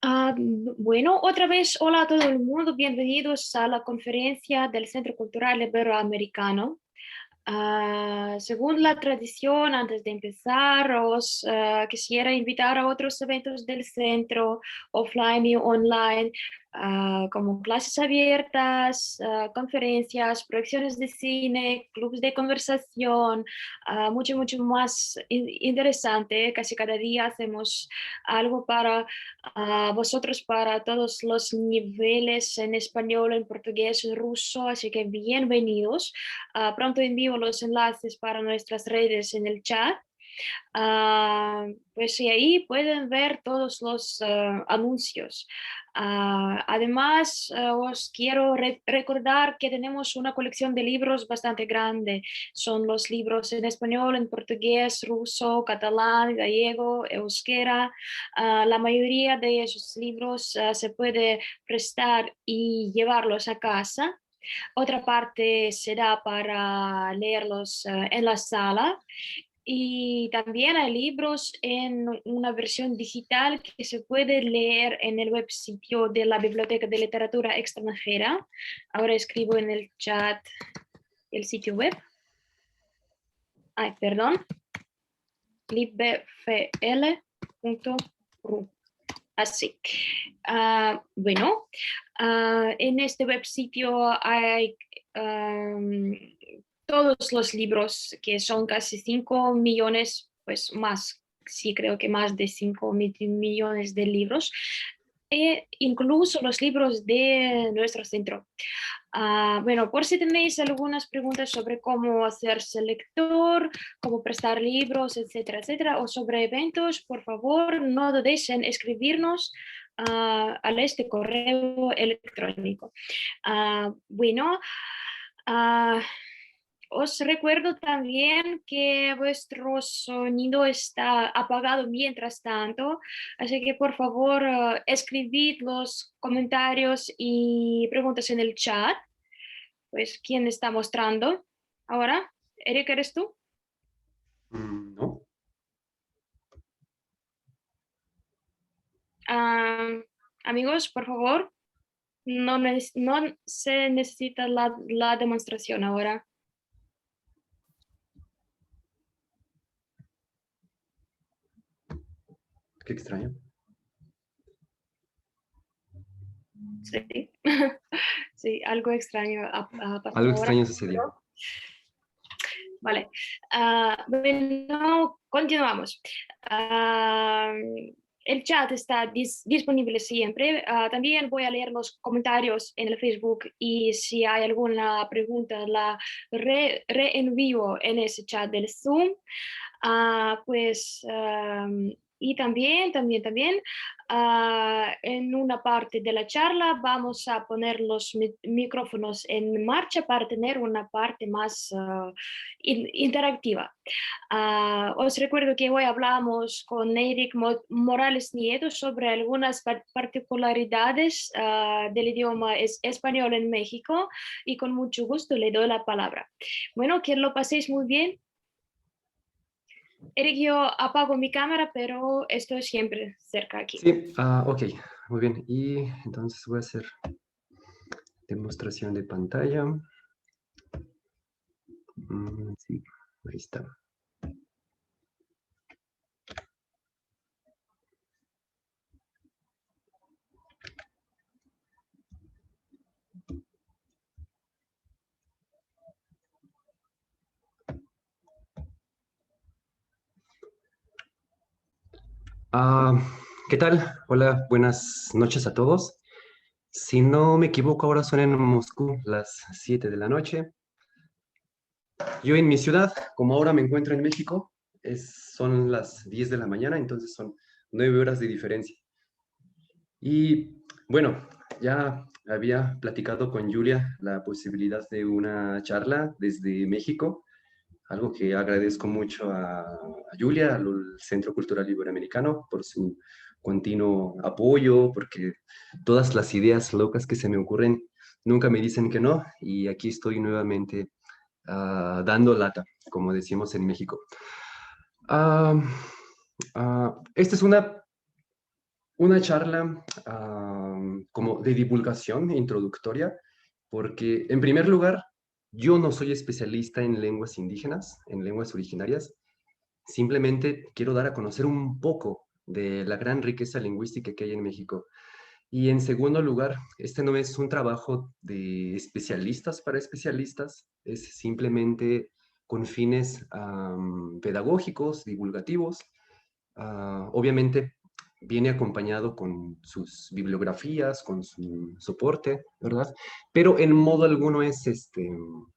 Bueno, otra vez, hola a todo el mundo, bienvenidos a la conferencia del Centro Cultural Iberoamericano. Según la tradición, antes de empezar, os quisiera invitar a otros eventos del centro, offline y online, como clases abiertas, conferencias, proyecciones de cine, clubes de conversación, mucho, mucho más interesante. Casi cada día hacemos algo para vosotros, para todos los niveles en español, en portugués, en ruso, así que bienvenidos. Pronto envío los enlaces para nuestras redes en el chat. Pues y ahí pueden ver todos los anuncios. Además, os quiero recordar que tenemos una colección de libros bastante grande. Son los libros en español, en portugués, ruso, catalán, gallego, euskera. La mayoría de esos libros se puede prestar y llevarlos a casa. Otra parte será para leerlos en la sala. Y también hay libros en una versión digital que se puede leer en el web sitio de la Biblioteca de Literatura Extranjera. Ahora escribo en el chat el sitio web. Ay, perdón. libfl.ru. Así. Bueno, en este web sitio hay todos los libros, que son casi 5 millones, pues más, sí creo que más de 5 millones de libros, e incluso los libros de nuestro centro. Bueno, por si tenéis algunas preguntas sobre cómo hacerse lector, cómo prestar libros, etcétera, etcétera, o sobre eventos, por favor, no dudéis en escribirnos a este correo electrónico. Bueno, uh, os recuerdo también que vuestro sonido está apagado mientras tanto, así que por favor escribid los comentarios y preguntas en el chat. Pues, ¿quién está mostrando ahora? Eric, ¿eres tú? No. Ah, amigos, por favor, no se necesita la demostración ahora. Qué extraño. Sí, sí, algo extraño ha Algo pasado ahora. extraño sucedió. Vale. Bueno, continuamos. Ah, el chat está disponible siempre. También voy a leer los comentarios en el Facebook y si hay alguna pregunta la reenvío en ese chat del Zoom. Pues, y también, en una parte de la charla vamos a poner los micrófonos en marcha para tener una parte más interactiva. Os recuerdo que hoy hablamos con Eric Morales Nieto sobre algunas particularidades del idioma español en México y con mucho gusto le doy la palabra. Bueno, que lo paséis muy bien. Eric, yo apago mi cámara, pero estoy siempre cerca aquí. Sí, ok, muy bien. Y entonces voy a hacer demostración de pantalla. Sí, ahí está. Ah, ¿Qué tal? Hola, buenas noches a todos. Si no me equivoco, ahora son en Moscú las 7 de la noche. Yo en mi ciudad, como ahora me encuentro en México, son las 10 de la mañana, entonces son 9 horas de diferencia. Y bueno, ya había platicado con Julia la posibilidad de una charla desde México, algo que agradezco mucho a Julia, al Centro Cultural Iberoamericano, por su continuo apoyo, porque todas las ideas locas que se me ocurren nunca me dicen que no, y aquí estoy nuevamente dando lata, como decimos en México. Esta es una una charla como de divulgación introductoria, porque en primer lugar, yo no soy especialista en lenguas indígenas, en lenguas originarias. Simplemente quiero dar a conocer un poco de la gran riqueza lingüística que hay en México. Y en segundo lugar, este no es un trabajo de especialistas para especialistas, es simplemente con fines pedagógicos, divulgativos. Obviamente viene acompañado con sus bibliografías, con su soporte, ¿verdad? Pero en modo alguno es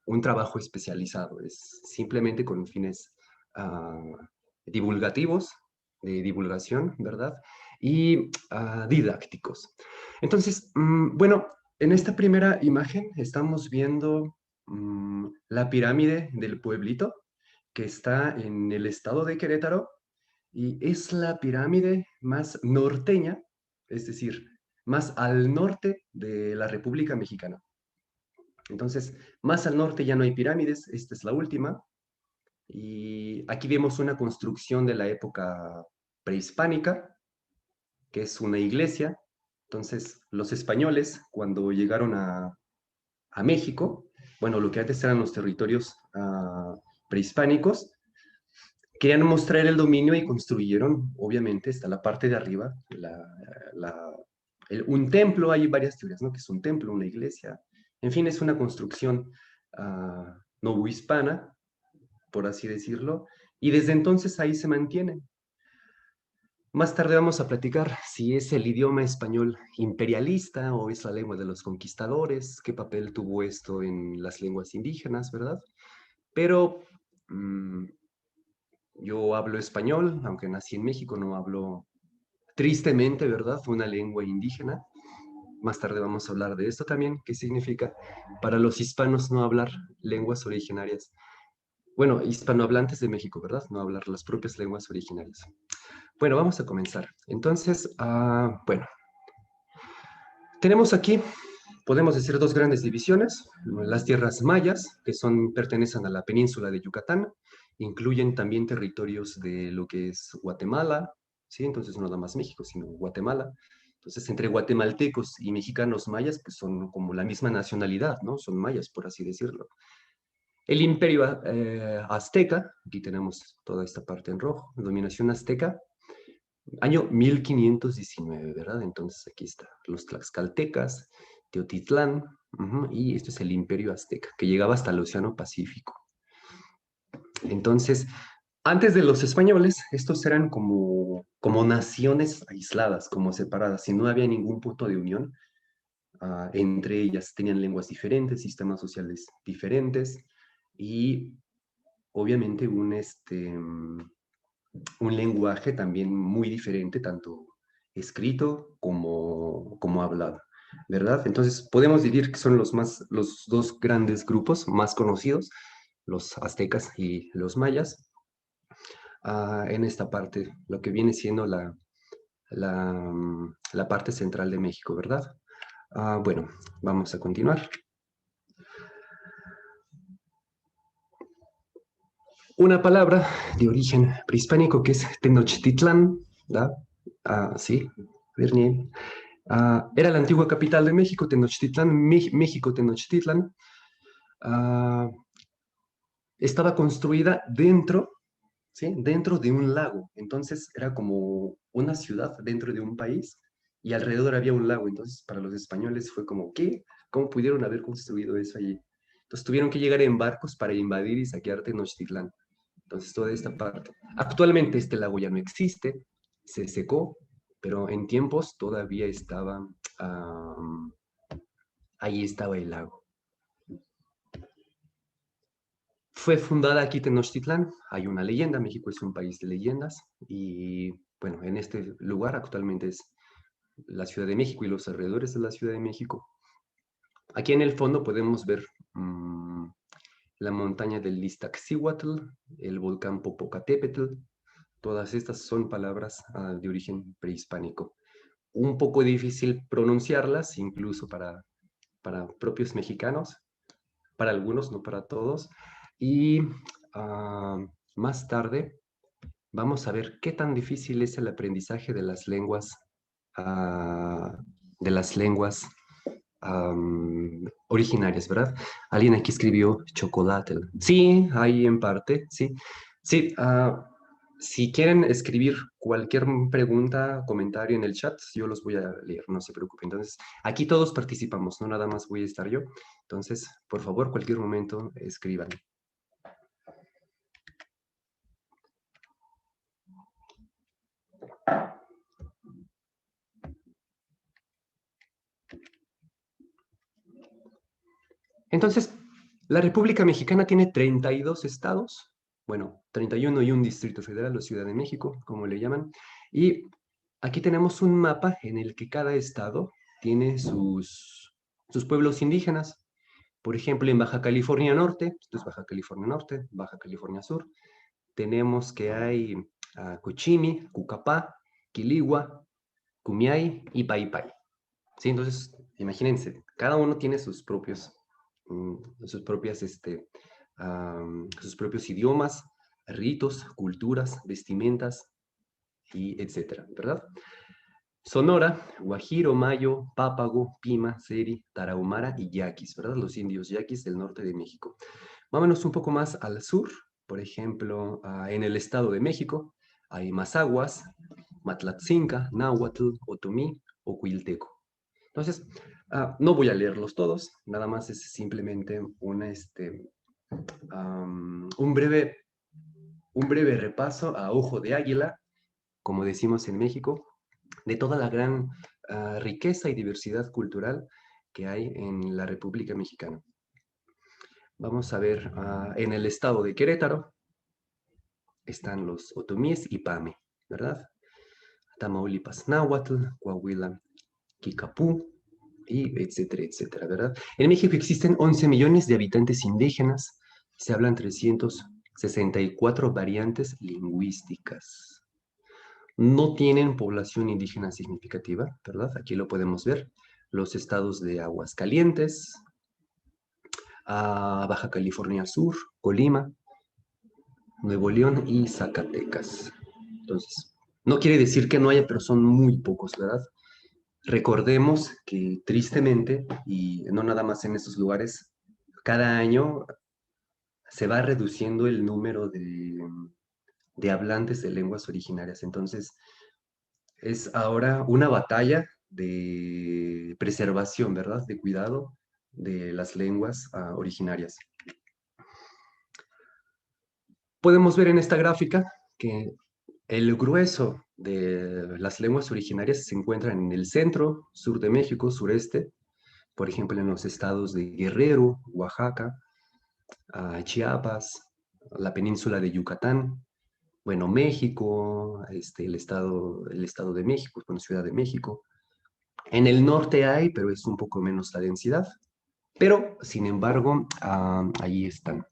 un trabajo especializado, es simplemente con fines ah, divulgativos, de divulgación, ¿verdad? Y didácticos. Entonces, bueno, en esta primera imagen estamos viendo la pirámide del pueblito que está en el estado de Querétaro y es la pirámide más norteña, es decir, más al norte de la República Mexicana. Entonces, más al norte ya no hay pirámides, esta es la última. Y aquí vemos una construcción de la época prehispánica, que es una iglesia. Entonces, los españoles, cuando llegaron a México, bueno, lo que antes eran los territorios prehispánicos, querían mostrar el dominio y construyeron, obviamente, está la parte de arriba, un templo, hay varias teorías, ¿no? Que es un templo, una iglesia, en fin, es una construcción novohispana, por así decirlo, y desde entonces ahí se mantienen. Más tarde vamos a platicar si es el idioma español imperialista o es la lengua de los conquistadores, qué papel tuvo esto en las lenguas indígenas, ¿verdad? Pero yo hablo español, aunque nací en México, no hablo tristemente, ¿verdad? Fue una lengua indígena. Más tarde vamos a hablar de esto también, qué significa para los hispanos no hablar lenguas originarias. Bueno, hispanohablantes de México, ¿verdad? No hablar las propias lenguas originarias. Bueno, vamos a comenzar. Entonces, bueno, tenemos aquí, podemos decir, dos grandes divisiones. Las tierras mayas, que pertenecen a la península de Yucatán, incluyen también territorios de lo que es Guatemala, ¿sí? Entonces no nada más México, sino Guatemala. Entonces, entre guatemaltecos y mexicanos mayas, pues son como la misma nacionalidad, ¿no? Son mayas, por así decirlo. El imperio azteca, aquí tenemos toda esta parte en rojo, dominación azteca, año 1519, ¿verdad? Entonces aquí está, los tlaxcaltecas, Teotitlán, y esto es el imperio azteca, que llegaba hasta el Océano Pacífico. Entonces, antes de los españoles, estos eran como naciones aisladas, como separadas, y no había ningún punto de unión entre ellas. Tenían lenguas diferentes, sistemas sociales diferentes, y obviamente un lenguaje también muy diferente, tanto escrito como hablado, ¿verdad? Entonces podemos decir que son los dos grandes grupos más conocidos, los aztecas y los mayas, en esta parte, lo que viene siendo la parte central de México, ¿verdad? Bueno, vamos a continuar. Una palabra de origen prehispánico que es Tenochtitlán, ¿verdad? Sí, Bernier. Era la antigua capital de México, Tenochtitlán, México Tenochtitlan. Ah, Estaba construida dentro, ¿sí? Dentro de un lago. Entonces era como una ciudad dentro de un país y alrededor había un lago. Entonces para los españoles fue como, ¿qué? ¿Cómo pudieron haber construido eso allí? Entonces tuvieron que llegar en barcos para invadir y saquear Tenochtitlán. Entonces toda esta parte. Actualmente este lago ya no existe, se secó, pero en tiempos todavía estaba, ahí estaba el lago. Fue fundada aquí Tenochtitlán, hay una leyenda, México es un país de leyendas y bueno, en este lugar actualmente es la Ciudad de México y los alrededores de la Ciudad de México. Aquí en el fondo podemos ver la montaña del Iztaccíhuatl, el volcán Popocatépetl, todas estas son palabras de origen prehispánico. Un poco difícil pronunciarlas, incluso para propios mexicanos, para algunos, no para todos. Y más tarde vamos a ver qué tan difícil es el aprendizaje de las lenguas de las lenguas originarias, ¿verdad? Alguien aquí escribió chocolate. Sí, hay en parte, sí. Sí, si quieren escribir cualquier pregunta, comentario en el chat, yo los voy a leer, no se preocupen. Entonces, aquí todos participamos, no nada más voy a estar yo. Entonces, por favor, cualquier momento escriban. Entonces, la República Mexicana tiene 32 estados, bueno, 31 y un distrito federal o Ciudad de México, como le llaman. Y aquí tenemos un mapa en el que cada estado tiene sus pueblos indígenas. Por ejemplo, en Baja California Norte, esto es Baja California Norte, Baja California Sur, tenemos que hay Cochimi, Cucapá, Quiligua, Cumiay y Paipai. Sí, entonces, imagínense, cada uno tiene sus propios, sus propias, sus propios idiomas, ritos, culturas, vestimentas, y etcétera, ¿verdad? Sonora, Guajiro, Mayo, Pápago, Pima, Seri, Tarahumara y Yaquis, ¿verdad? Los indios yaquis del norte de México. Vámonos un poco más al sur, por ejemplo, en el Estado de México hay Mazaguas, Matlatzinca, Náhuatl, Otomí o Cuilteco. Entonces, no voy a leerlos todos, nada más es simplemente un breve repaso a ojo de águila, como decimos en México, de toda la gran riqueza y diversidad cultural que hay en la República Mexicana. Vamos a ver, en el estado de Querétaro están los otomíes y pame, ¿verdad? Tamaulipas, náhuatl, Coahuila, Kikapú, y etcétera, etcétera, ¿verdad? En México existen 11 millones de habitantes indígenas, se hablan 364 variantes lingüísticas. No tienen población indígena significativa, ¿verdad? Aquí lo podemos ver. Los estados de Aguascalientes, Baja California Sur, Colima, Nuevo León y Zacatecas. Entonces, no quiere decir que no haya, pero son muy pocos, ¿verdad? Recordemos que tristemente, y no nada más en estos lugares, cada año se va reduciendo el número de hablantes de lenguas originarias. Entonces, es ahora una batalla de preservación, ¿verdad? De cuidado de las lenguas originarias. Podemos ver en esta gráfica que el grueso de las lenguas originarias se encuentran en el centro, sur de México, sureste, por ejemplo, en los estados de Guerrero, Oaxaca, Chiapas, la península de Yucatán, bueno, México, el estado de México, bueno, Ciudad de México. En el norte hay, pero es un poco menos la densidad. Pero, sin embargo, ahí están.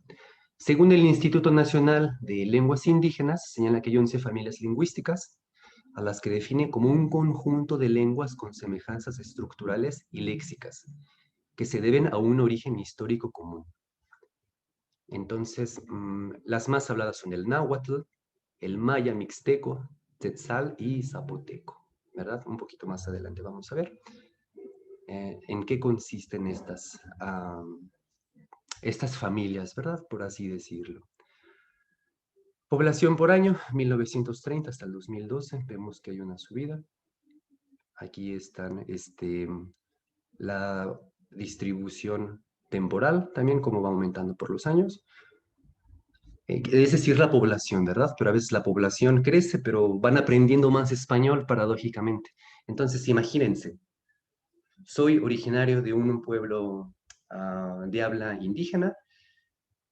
Según el Instituto Nacional de Lenguas Indígenas, señala que hay 11 familias lingüísticas, a las que define como un conjunto de lenguas con semejanzas estructurales y léxicas, que se deben a un origen histórico común. Entonces, las más habladas son el náhuatl, el maya mixteco, tzetzal y zapoteco, ¿verdad? Un poquito más adelante vamos a ver en qué consisten estas familias, ¿verdad? Por así decirlo. Población por año, 1930 hasta el 2012, vemos que hay una subida. Aquí están la distribución temporal, también cómo va aumentando por los años. Es decir, la población, ¿verdad? Pero a veces la población crece, pero van aprendiendo más español paradójicamente. Entonces, imagínense, soy originario de un pueblo de habla indígena,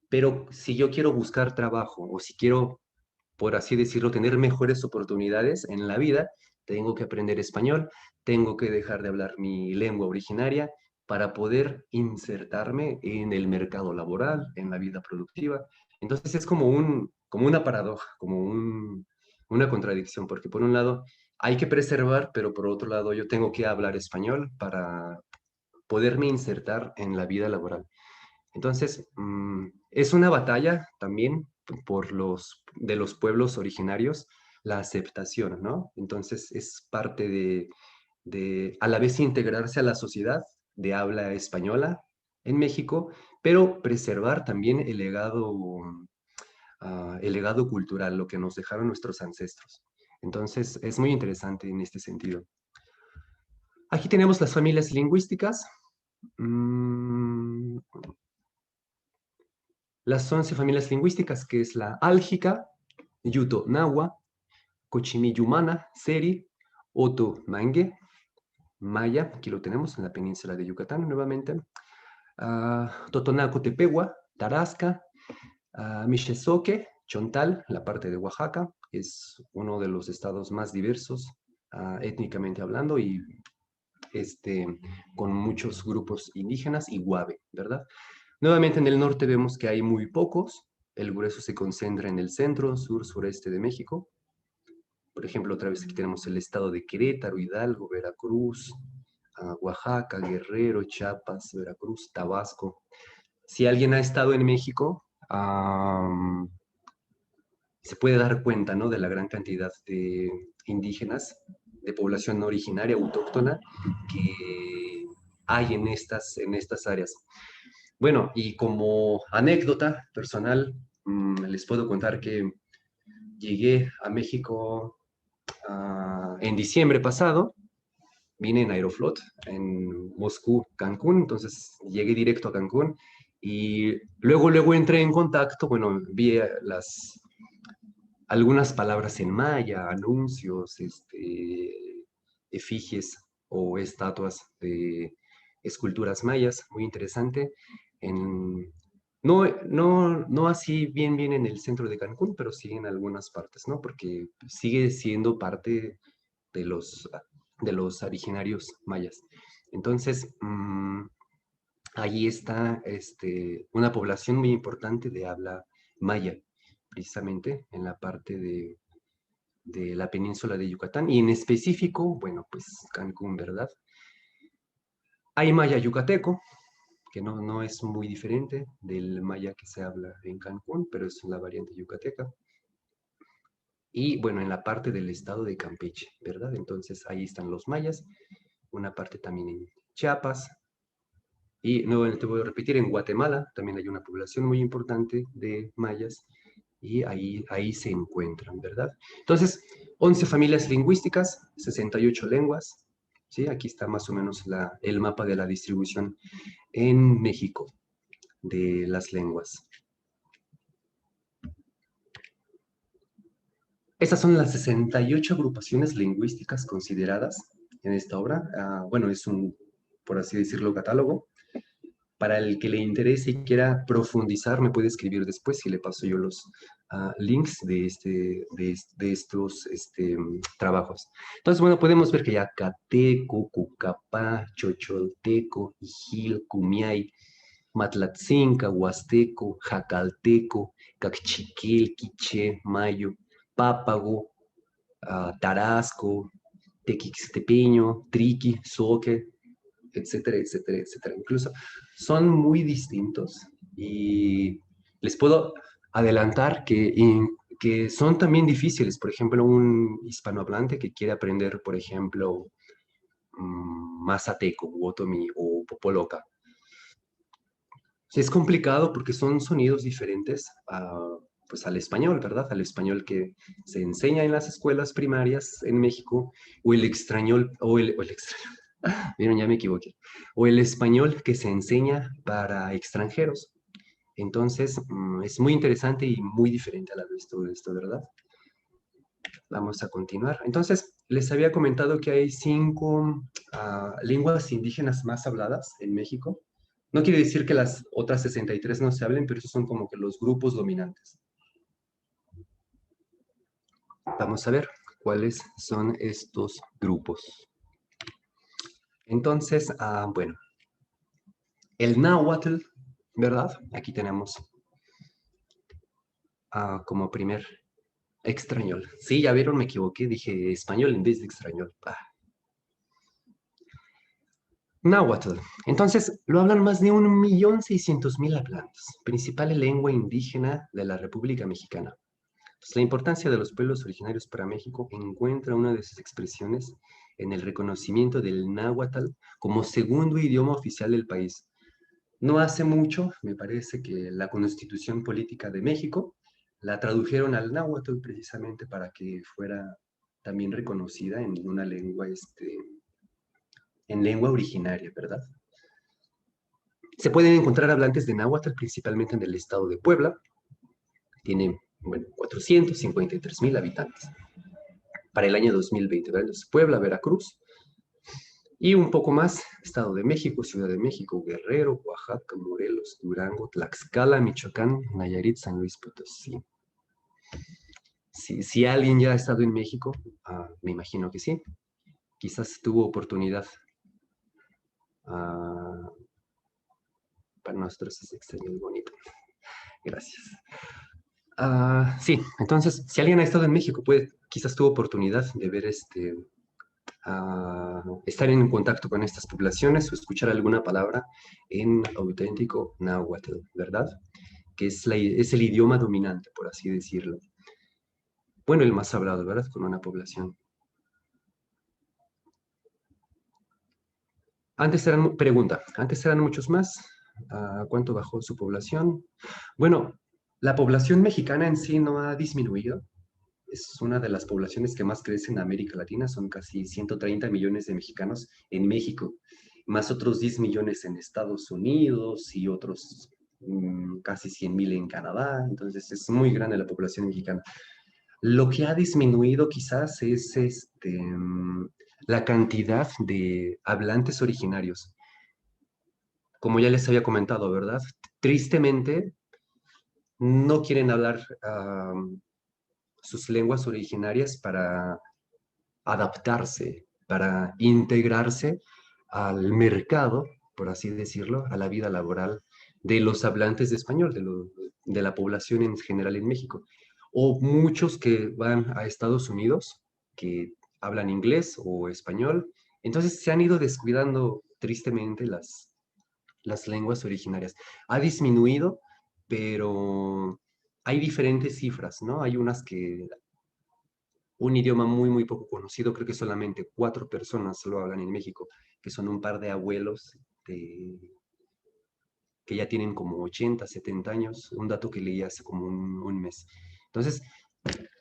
pero si yo quiero buscar trabajo o si quiero, por así decirlo, tener mejores oportunidades en la vida, tengo que aprender español, tengo que dejar de hablar mi lengua originaria para poder insertarme en el mercado laboral, en la vida productiva. Entonces es como una paradoja, una contradicción, porque por un lado hay que preservar, pero por otro lado yo tengo que hablar español para poderme insertar en la vida laboral. Entonces, es una batalla también de los pueblos originarios, la aceptación, ¿no? Entonces, es parte a la vez integrarse a la sociedad de habla española en México, pero preservar también el legado cultural, lo que nos dejaron nuestros ancestros. Entonces, es muy interesante en este sentido. Aquí tenemos las familias lingüísticas. Mm, las 11 familias lingüísticas, que es la álgica, Yuto Nahua, Cochimillumana, Seri, Oto Mangue, Maya, aquí lo tenemos en la península de Yucatán nuevamente, Totonaco Tepehua, Tarasca, Michezoque, Chontal, la parte de Oaxaca, es uno de los estados más diversos étnicamente hablando y con muchos grupos indígenas y Guave, ¿verdad? Nuevamente en el norte vemos que hay muy pocos, el grueso se concentra en el centro, sur, sureste de México. Por ejemplo, otra vez aquí tenemos el estado de Querétaro, Hidalgo, Veracruz, Oaxaca, Guerrero, Chiapas, Veracruz, Tabasco. Si alguien ha estado en México, se puede dar cuenta, ¿no?, de la gran cantidad de indígenas, de población originaria, autóctona, que hay en estas áreas. Bueno, y como anécdota personal, les puedo contar que llegué a México en diciembre pasado, vine en Aeroflot, en Moscú, Cancún, entonces llegué directo a Cancún y luego entré en contacto, bueno, vi algunas palabras en maya, anuncios, efigies o estatuas de esculturas mayas, muy interesante. En, no así bien en el centro de Cancún, pero sí en algunas partes, ¿no? Porque sigue siendo parte de los originarios mayas. Entonces, allí está una población muy importante de habla maya, precisamente en la parte de la península de Yucatán, y en específico, bueno, pues Cancún, ¿verdad? Hay maya yucateco, que no es muy diferente del maya que se habla en Cancún, pero es la variante yucateca. Y bueno, en la parte del estado de Campeche, ¿verdad? Entonces ahí están los mayas, una parte también en Chiapas, y nuevamente voy a repetir, en Guatemala también hay una población muy importante de mayas, y ahí se encuentran, ¿verdad? Entonces, 11 familias lingüísticas, 68 lenguas, ¿sí? Aquí está más o menos el mapa de la distribución en México de las lenguas. Estas son las 68 agrupaciones lingüísticas consideradas en esta obra. Bueno, es por así decirlo, catálogo. Para el que le interese y quiera profundizar, me puede escribir después y le paso yo los links de estos trabajos. Entonces, bueno, podemos ver que ya Cateco, Cucapá, Chocholteco, Ijil, Cumiay, Matlatzinca, Huasteco, Jacalteco, Cachiquel, Quiché, Mayo, Pápago, Tarasco, Tequixtepeño, Triqui, Zoque, etcétera, etcétera, etcétera. Incluso son muy distintos y les puedo adelantar que son también difíciles. Por ejemplo, un hispanohablante que quiere aprender, por ejemplo, Mazateco, Wotomi o Popoloca. Es complicado porque son sonidos diferentes pues al español, ¿verdad? Al español que se enseña en las escuelas primarias en México, o el extrañol, vieron, ya me equivoqué, o el español que se enseña para extranjeros. Entonces, es muy interesante y muy diferente a la vez todo esto, ¿verdad? Vamos a continuar. Entonces, les había comentado que hay 5 lenguas indígenas más habladas en México. No quiere decir que las otras 63 no se hablen, pero esos son como que los grupos dominantes. Vamos a ver cuáles son estos grupos. Entonces, bueno, el náhuatl, ¿verdad? Aquí tenemos como primer extrañol. Sí, ya vieron, me equivoqué, dije español en vez de extrañol. Náhuatl. Entonces, lo hablan más de 1.600.000 hablantes, principal lengua indígena de la República Mexicana. Pues, la importancia de los pueblos originarios para México encuentra una de sus expresiones en el reconocimiento del náhuatl como segundo idioma oficial del país. No hace mucho, me parece que la Constitución Política de México la tradujeron al náhuatl precisamente para que fuera también reconocida en una lengua, en lengua originaria, ¿verdad? Se pueden encontrar hablantes de náhuatl principalmente en el estado de Puebla. Tiene, bueno, 453,000 habitantes para el año 2020, ¿verdad? Entonces, Puebla, Veracruz, y un poco más, Estado de México, Ciudad de México, Guerrero, Oaxaca, Morelos, Durango, Tlaxcala, Michoacán, Nayarit, San Luis Potosí. Si alguien ya ha estado en México, me imagino que sí, quizás tuvo oportunidad. Para nosotros es extraño y bonito. Gracias. Sí, entonces, si alguien ha estado en México, quizás tuvo oportunidad de ver estar en contacto con estas poblaciones o escuchar alguna palabra en auténtico náhuatl, ¿verdad? Que es el idioma dominante, por así decirlo. Bueno, el más hablado, ¿verdad? Con una población. Antes eran muchos más. ¿Cuánto bajó su población? Bueno, la población mexicana en sí no ha disminuido. Es una de las poblaciones que más crece en América Latina. Son casi 130 millones de mexicanos en México, más otros 10 millones en Estados Unidos y otros casi 100,000 en Canadá. Entonces es muy grande la población mexicana. Lo que ha disminuido quizás es la cantidad de hablantes originarios. Como ya les había comentado, ¿verdad? Tristemente, no quieren hablar sus lenguas originarias para adaptarse, para integrarse al mercado, por así decirlo, a la vida laboral de los hablantes de español, de la población en general en México. O muchos que van a Estados Unidos, que hablan inglés o español. Entonces se han ido descuidando tristemente las lenguas originarias. Ha disminuido, pero hay diferentes cifras, ¿no? Hay unas que un idioma muy, muy poco conocido, creo que solamente 4 personas lo hablan en México, que son un par de abuelos que ya tienen como 80, 70 años, un dato que leí hace como un mes. Entonces,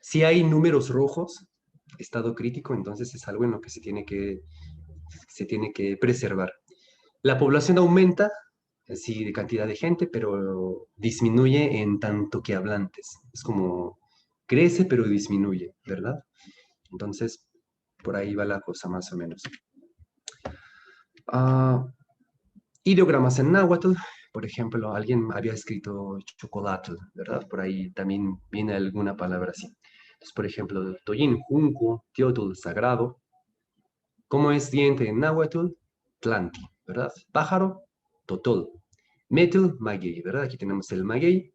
si hay números rojos, estado crítico, entonces es algo en lo que se tiene que preservar. La población aumenta, sí, de cantidad de gente, pero disminuye en tanto que hablantes. Es como crece, pero disminuye, ¿verdad? Entonces, por ahí va la cosa más o menos. Ideogramas en náhuatl, por ejemplo, alguien había escrito chocolatl, ¿verdad? Por ahí también viene alguna palabra así. Entonces, por ejemplo, toyin, junco, teotl, sagrado. ¿Cómo es diente en náhuatl? Tlanti, ¿verdad? Pájaro, totol. Metil, maguey, ¿verdad? Aquí tenemos el maguey.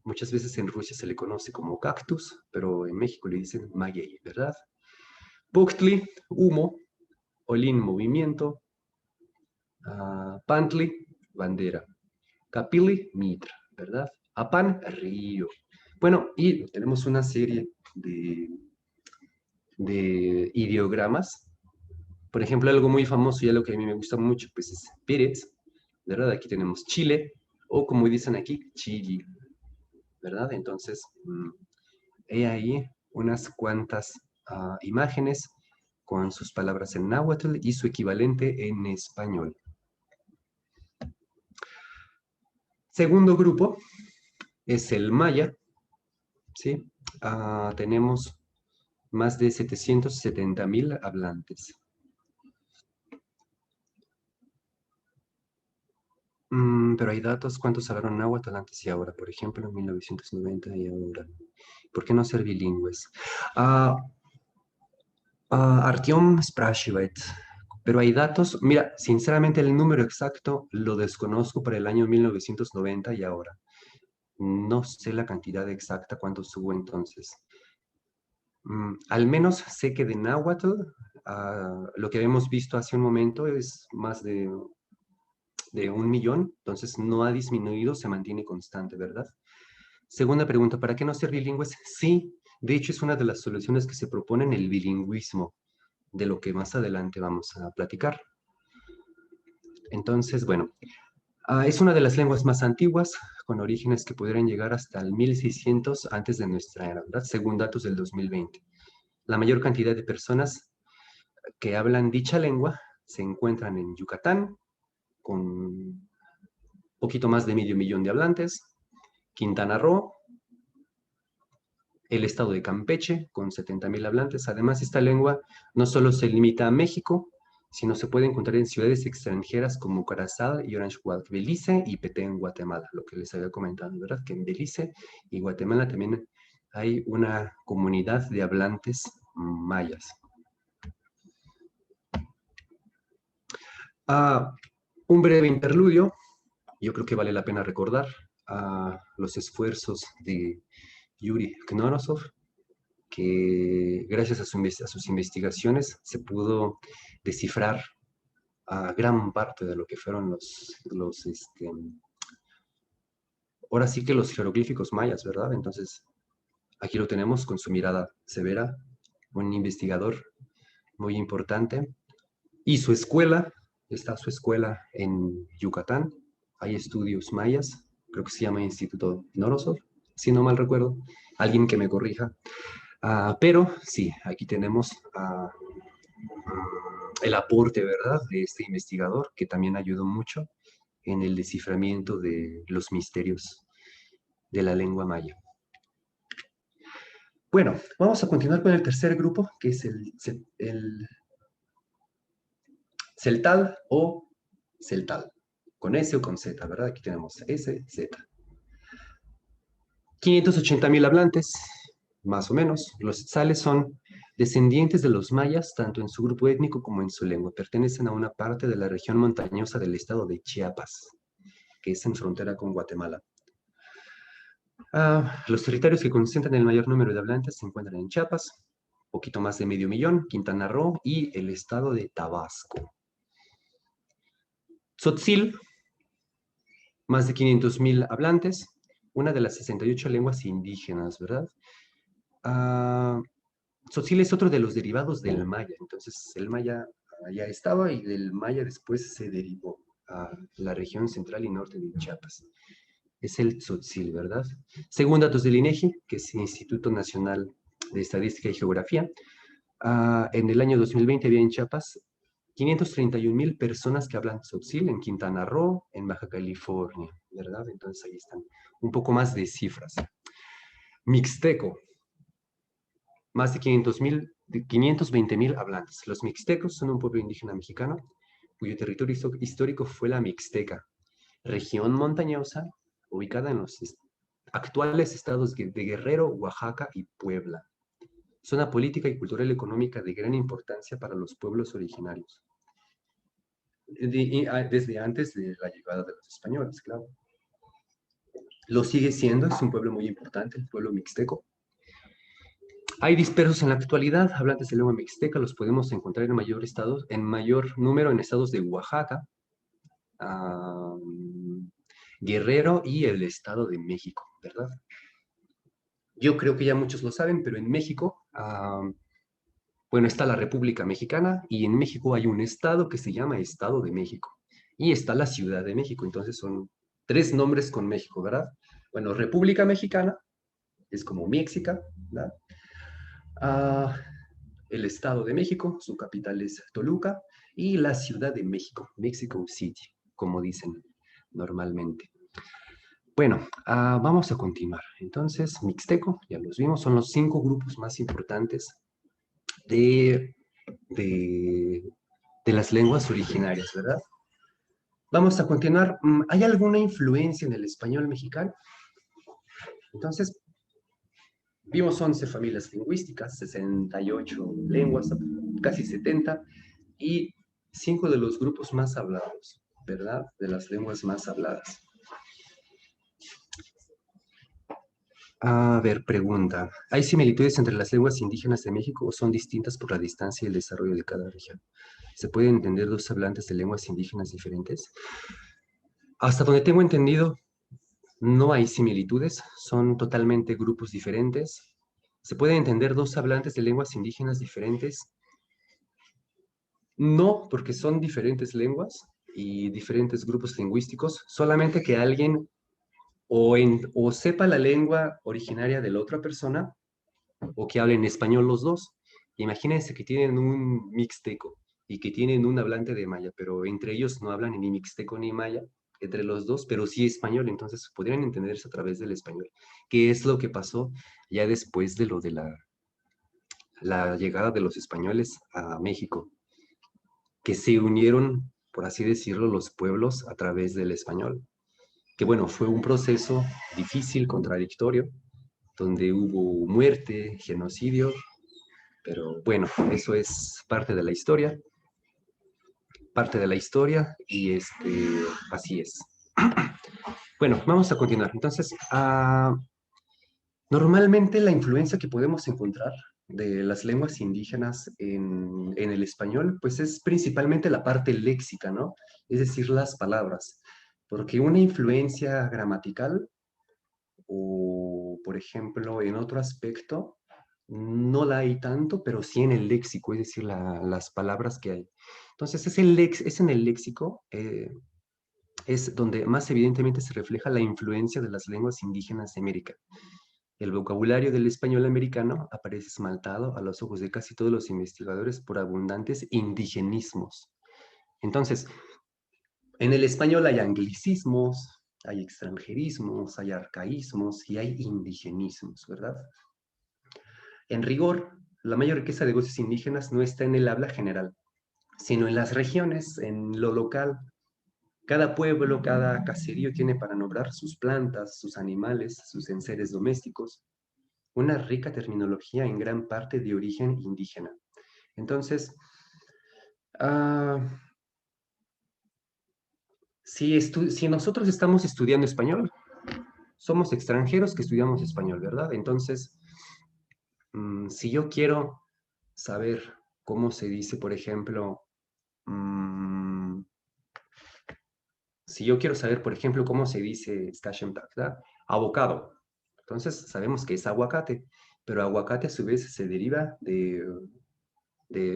Muchas veces en Rusia se le conoce como cactus, pero en México le dicen maguey, ¿verdad? Puchtli, humo. Olin, movimiento. Pantli, bandera. Capili, mitra, ¿verdad? Apan, río. Bueno, y tenemos una serie de ideogramas. Por ejemplo, algo muy famoso y algo que a mí me gusta mucho, pues es Pérez, ¿verdad? Aquí tenemos Chile, o como dicen aquí, Chile, ¿verdad? Entonces, he ahí unas cuantas imágenes con sus palabras en náhuatl y su equivalente en español. Segundo grupo es el maya, ¿sí? Tenemos más de 770,000 hablantes. Pero hay datos, ¿cuántos hablaron náhuatl antes y ahora? Por ejemplo, en 1990 y ahora. ¿Por qué no ser bilingües? Artyom спрашивает, pero hay datos, mira, sinceramente el número exacto lo desconozco para el año 1990 y ahora. No sé la cantidad exacta, cuántos hubo entonces. Al menos sé que de náhuatl, lo que habíamos visto hace un momento es más de 1 millón, entonces no ha disminuido, se mantiene constante, ¿verdad? Segunda pregunta, ¿para qué no ser bilingües? Sí, de hecho es una de las soluciones que se proponen el bilingüismo. de lo que más adelante vamos a platicar. Entonces, bueno, es una de las lenguas más antiguas, con orígenes que pudieran llegar hasta el 1600 antes de nuestra era, ¿verdad? Según datos del 2020. La mayor cantidad de personas que hablan dicha lengua se encuentran en Yucatán, con un poquito más de medio millón de hablantes, Quintana Roo, el estado de Campeche, con 70,000 hablantes. Además, esta lengua no solo se limita a México, sino se puede encontrar en ciudades extranjeras como Curazao y Orange Walk, Belice y Petén, Guatemala, lo que les había comentado, ¿verdad? Que en Belice y Guatemala también hay una comunidad de hablantes mayas. Un breve interludio. Yo creo que vale la pena recordar los esfuerzos de Yuri Knorosov, que gracias a sus investigaciones se pudo descifrar gran parte de lo que fueron ahora sí que los jeroglíficos mayas, ¿verdad? Entonces, aquí lo tenemos con su mirada severa, un investigador muy importante. Y su escuela, está su escuela en Yucatán, hay estudios mayas, creo que se llama Instituto Knorosov, si no mal recuerdo, alguien que me corrija. Pero sí, aquí tenemos el aporte, ¿verdad?, de este investigador que también ayudó mucho en el desciframiento de los misterios de la lengua maya. Bueno, vamos a continuar con el tercer grupo, que es el celtal o celtal, con S o con Z, ¿verdad? Aquí tenemos S, Z. 580,000 hablantes, más o menos. Los tzales son descendientes de los mayas, tanto en su grupo étnico como en su lengua. Pertenecen a una parte de la región montañosa del estado de Chiapas, que es en frontera con Guatemala. Los territorios que concentran el mayor número de hablantes se encuentran en Chiapas, poquito más de medio millón, Quintana Roo y el estado de Tabasco. Tzotzil, más de 500,000 hablantes, una de las 68 lenguas indígenas, ¿verdad? Tzotzil es otro de los derivados del maya, entonces el maya ya estaba y del maya después se derivó a la región central y norte de Chiapas. Es el Tzotzil, ¿verdad? Según datos del INEGI, que es el Instituto Nacional de Estadística y Geografía, en el año 2020 había en Chiapas 531,000 personas que hablan Tzotzil, en Quintana Roo, en Baja California, ¿verdad? Entonces ahí están un poco más de cifras. Mixteco, más de 520,000 hablantes. Los mixtecos son un pueblo indígena mexicano cuyo territorio histórico fue la Mixteca, región montañosa ubicada en los actuales estados de Guerrero, Oaxaca y Puebla. Zona política y cultural económica de gran importancia para los pueblos originarios. Desde antes de la llegada de los españoles, claro. Lo sigue siendo, es un pueblo muy importante, el pueblo mixteco. Hay dispersos en la actualidad, hablantes de lengua mixteca, los podemos encontrar en mayor número en estados de Oaxaca, Guerrero y el Estado de México, ¿verdad? Yo creo que ya muchos lo saben, pero en México, bueno, está la República Mexicana y en México hay un estado que se llama Estado de México y está la Ciudad de México, entonces son 3 nombres con México, ¿verdad? Bueno, República Mexicana es como México, ¿verdad? El Estado de México, su capital es Toluca, y la Ciudad de México, Mexico City, como dicen normalmente. Bueno, vamos a continuar. Entonces, mixteco, ya los vimos, son los 5 grupos más importantes de las lenguas originarias, ¿verdad? Vamos a continuar. ¿Hay alguna influencia en el español mexicano? Entonces, vimos 11 familias lingüísticas, 68 lenguas, casi 70, y 5 de los grupos más hablados, ¿verdad? De las lenguas más habladas. A ver, pregunta. ¿Hay similitudes entre las lenguas indígenas de México o son distintas por la distancia y el desarrollo de cada región? ¿Se pueden entender 2 hablantes de lenguas indígenas diferentes? Hasta donde tengo entendido, no hay similitudes, son totalmente grupos diferentes. ¿Se pueden entender 2 hablantes de lenguas indígenas diferentes? No, porque son diferentes lenguas y diferentes grupos lingüísticos, solamente que alguien o sepa la lengua originaria de la otra persona o que hablen español los dos. Imagínense que tienen un mixteco y que tienen un hablante de maya, pero entre ellos no hablan ni mixteco ni maya, entre los dos, pero sí español, entonces podrían entenderse a través del español, que es lo que pasó ya después de lo de la llegada de los españoles a México, que se unieron, por así decirlo, los pueblos a través del español, que bueno, fue un proceso difícil, contradictorio, donde hubo muerte, genocidio, pero bueno, eso es parte de la historia y así es. Bueno, vamos a continuar. Entonces, normalmente la influencia que podemos encontrar de las lenguas indígenas en el español, pues es principalmente la parte léxica, ¿no? Es decir, las palabras, porque una influencia gramatical o, por ejemplo, en otro aspecto, no la hay tanto, pero sí en el léxico, es decir, las palabras que hay. Entonces, es en el léxico, es donde más evidentemente se refleja la influencia de las lenguas indígenas de América. El vocabulario del español americano aparece esmaltado a los ojos de casi todos los investigadores por abundantes indigenismos. Entonces, en el español hay anglicismos, hay extranjerismos, hay arcaísmos y hay indigenismos, ¿verdad? En rigor, la mayor riqueza de voces indígenas no está en el habla general, sino en las regiones, en lo local. Cada pueblo, cada caserío tiene para nombrar sus plantas, sus animales, sus enseres domésticos, una rica terminología en gran parte de origen indígena. Entonces, uh, si nosotros estamos estudiando español, somos extranjeros que estudiamos español, ¿verdad? Entonces, si yo quiero saber cómo se dice, por ejemplo, si yo quiero saber, por ejemplo, cómo se dice ¿verdad? Abocado. Entonces, sabemos que es aguacate, pero aguacate a su vez se deriva de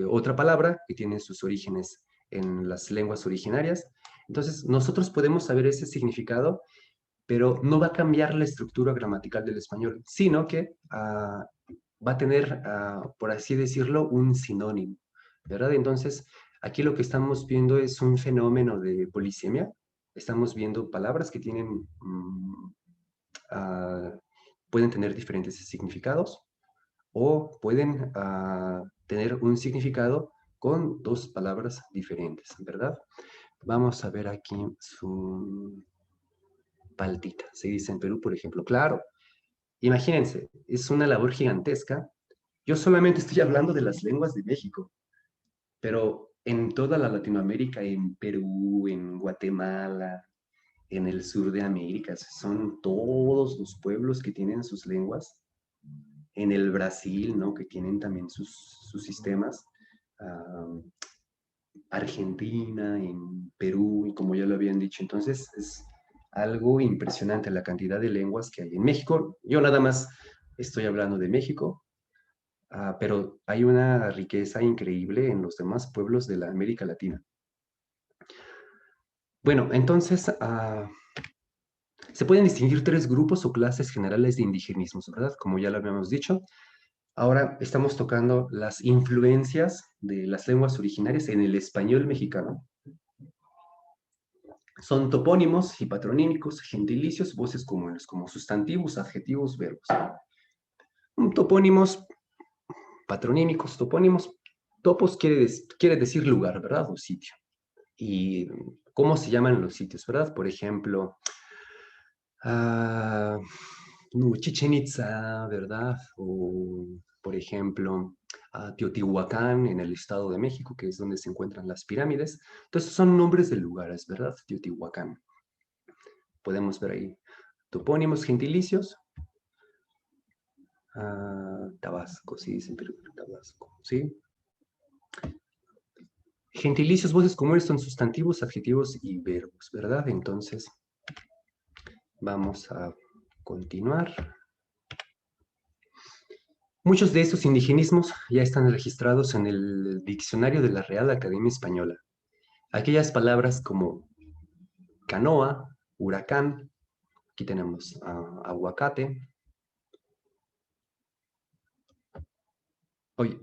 otra palabra que tiene sus orígenes en las lenguas originarias. Entonces, nosotros podemos saber ese significado, pero no va a cambiar la estructura gramatical del español, sino que va a tener, por así decirlo, un sinónimo, ¿verdad? Entonces, aquí lo que estamos viendo es un fenómeno de polisemia. Estamos viendo palabras que ah, pueden tener diferentes significados o pueden tener un significado con dos palabras diferentes, ¿verdad? Vamos a ver aquí su paltita. Se dice en Perú, por ejemplo, claro. Imagínense, es una labor gigantesca. Yo solamente estoy hablando de las lenguas de México, pero en toda la Latinoamérica, en Perú, en Guatemala, en el sur de América, son todos los pueblos que tienen sus lenguas. En el Brasil, ¿no? Que tienen también sus sistemas. Uh, Argentina, en Perú, y como ya lo habían dicho. Entonces, es algo impresionante la cantidad de lenguas que hay en México. Yo nada más estoy hablando de México, pero hay una riqueza increíble en los demás pueblos de la América Latina. Bueno, entonces, se pueden distinguir tres grupos o clases generales de indigenismos, ¿verdad? Como ya lo habíamos dicho. Ahora estamos tocando las influencias de las lenguas originarias en el español mexicano. Son topónimos y patronímicos, gentilicios, voces comunes, como sustantivos, adjetivos, verbos. Topónimos, patronímicos, topónimos. Topos quiere decir lugar, ¿verdad? O sitio. ¿Y cómo se llaman los sitios, verdad? Por ejemplo, Chichén Itzá, ¿verdad? O, por ejemplo, Teotihuacán en el Estado de México, que es donde se encuentran las pirámides. Entonces son nombres de lugares, ¿verdad? Teotihuacán. Podemos ver ahí topónimos gentilicios. Tabasco, sí, dicen Tabasco, ¿sí? Gentilicios, voces comunes son sustantivos, adjetivos y verbos, ¿verdad? Entonces, vamos a continuar. Muchos de estos indigenismos ya están registrados en el diccionario de la Real Academia Española. Aquellas palabras como canoa, huracán, aquí tenemos aguacate. Oye,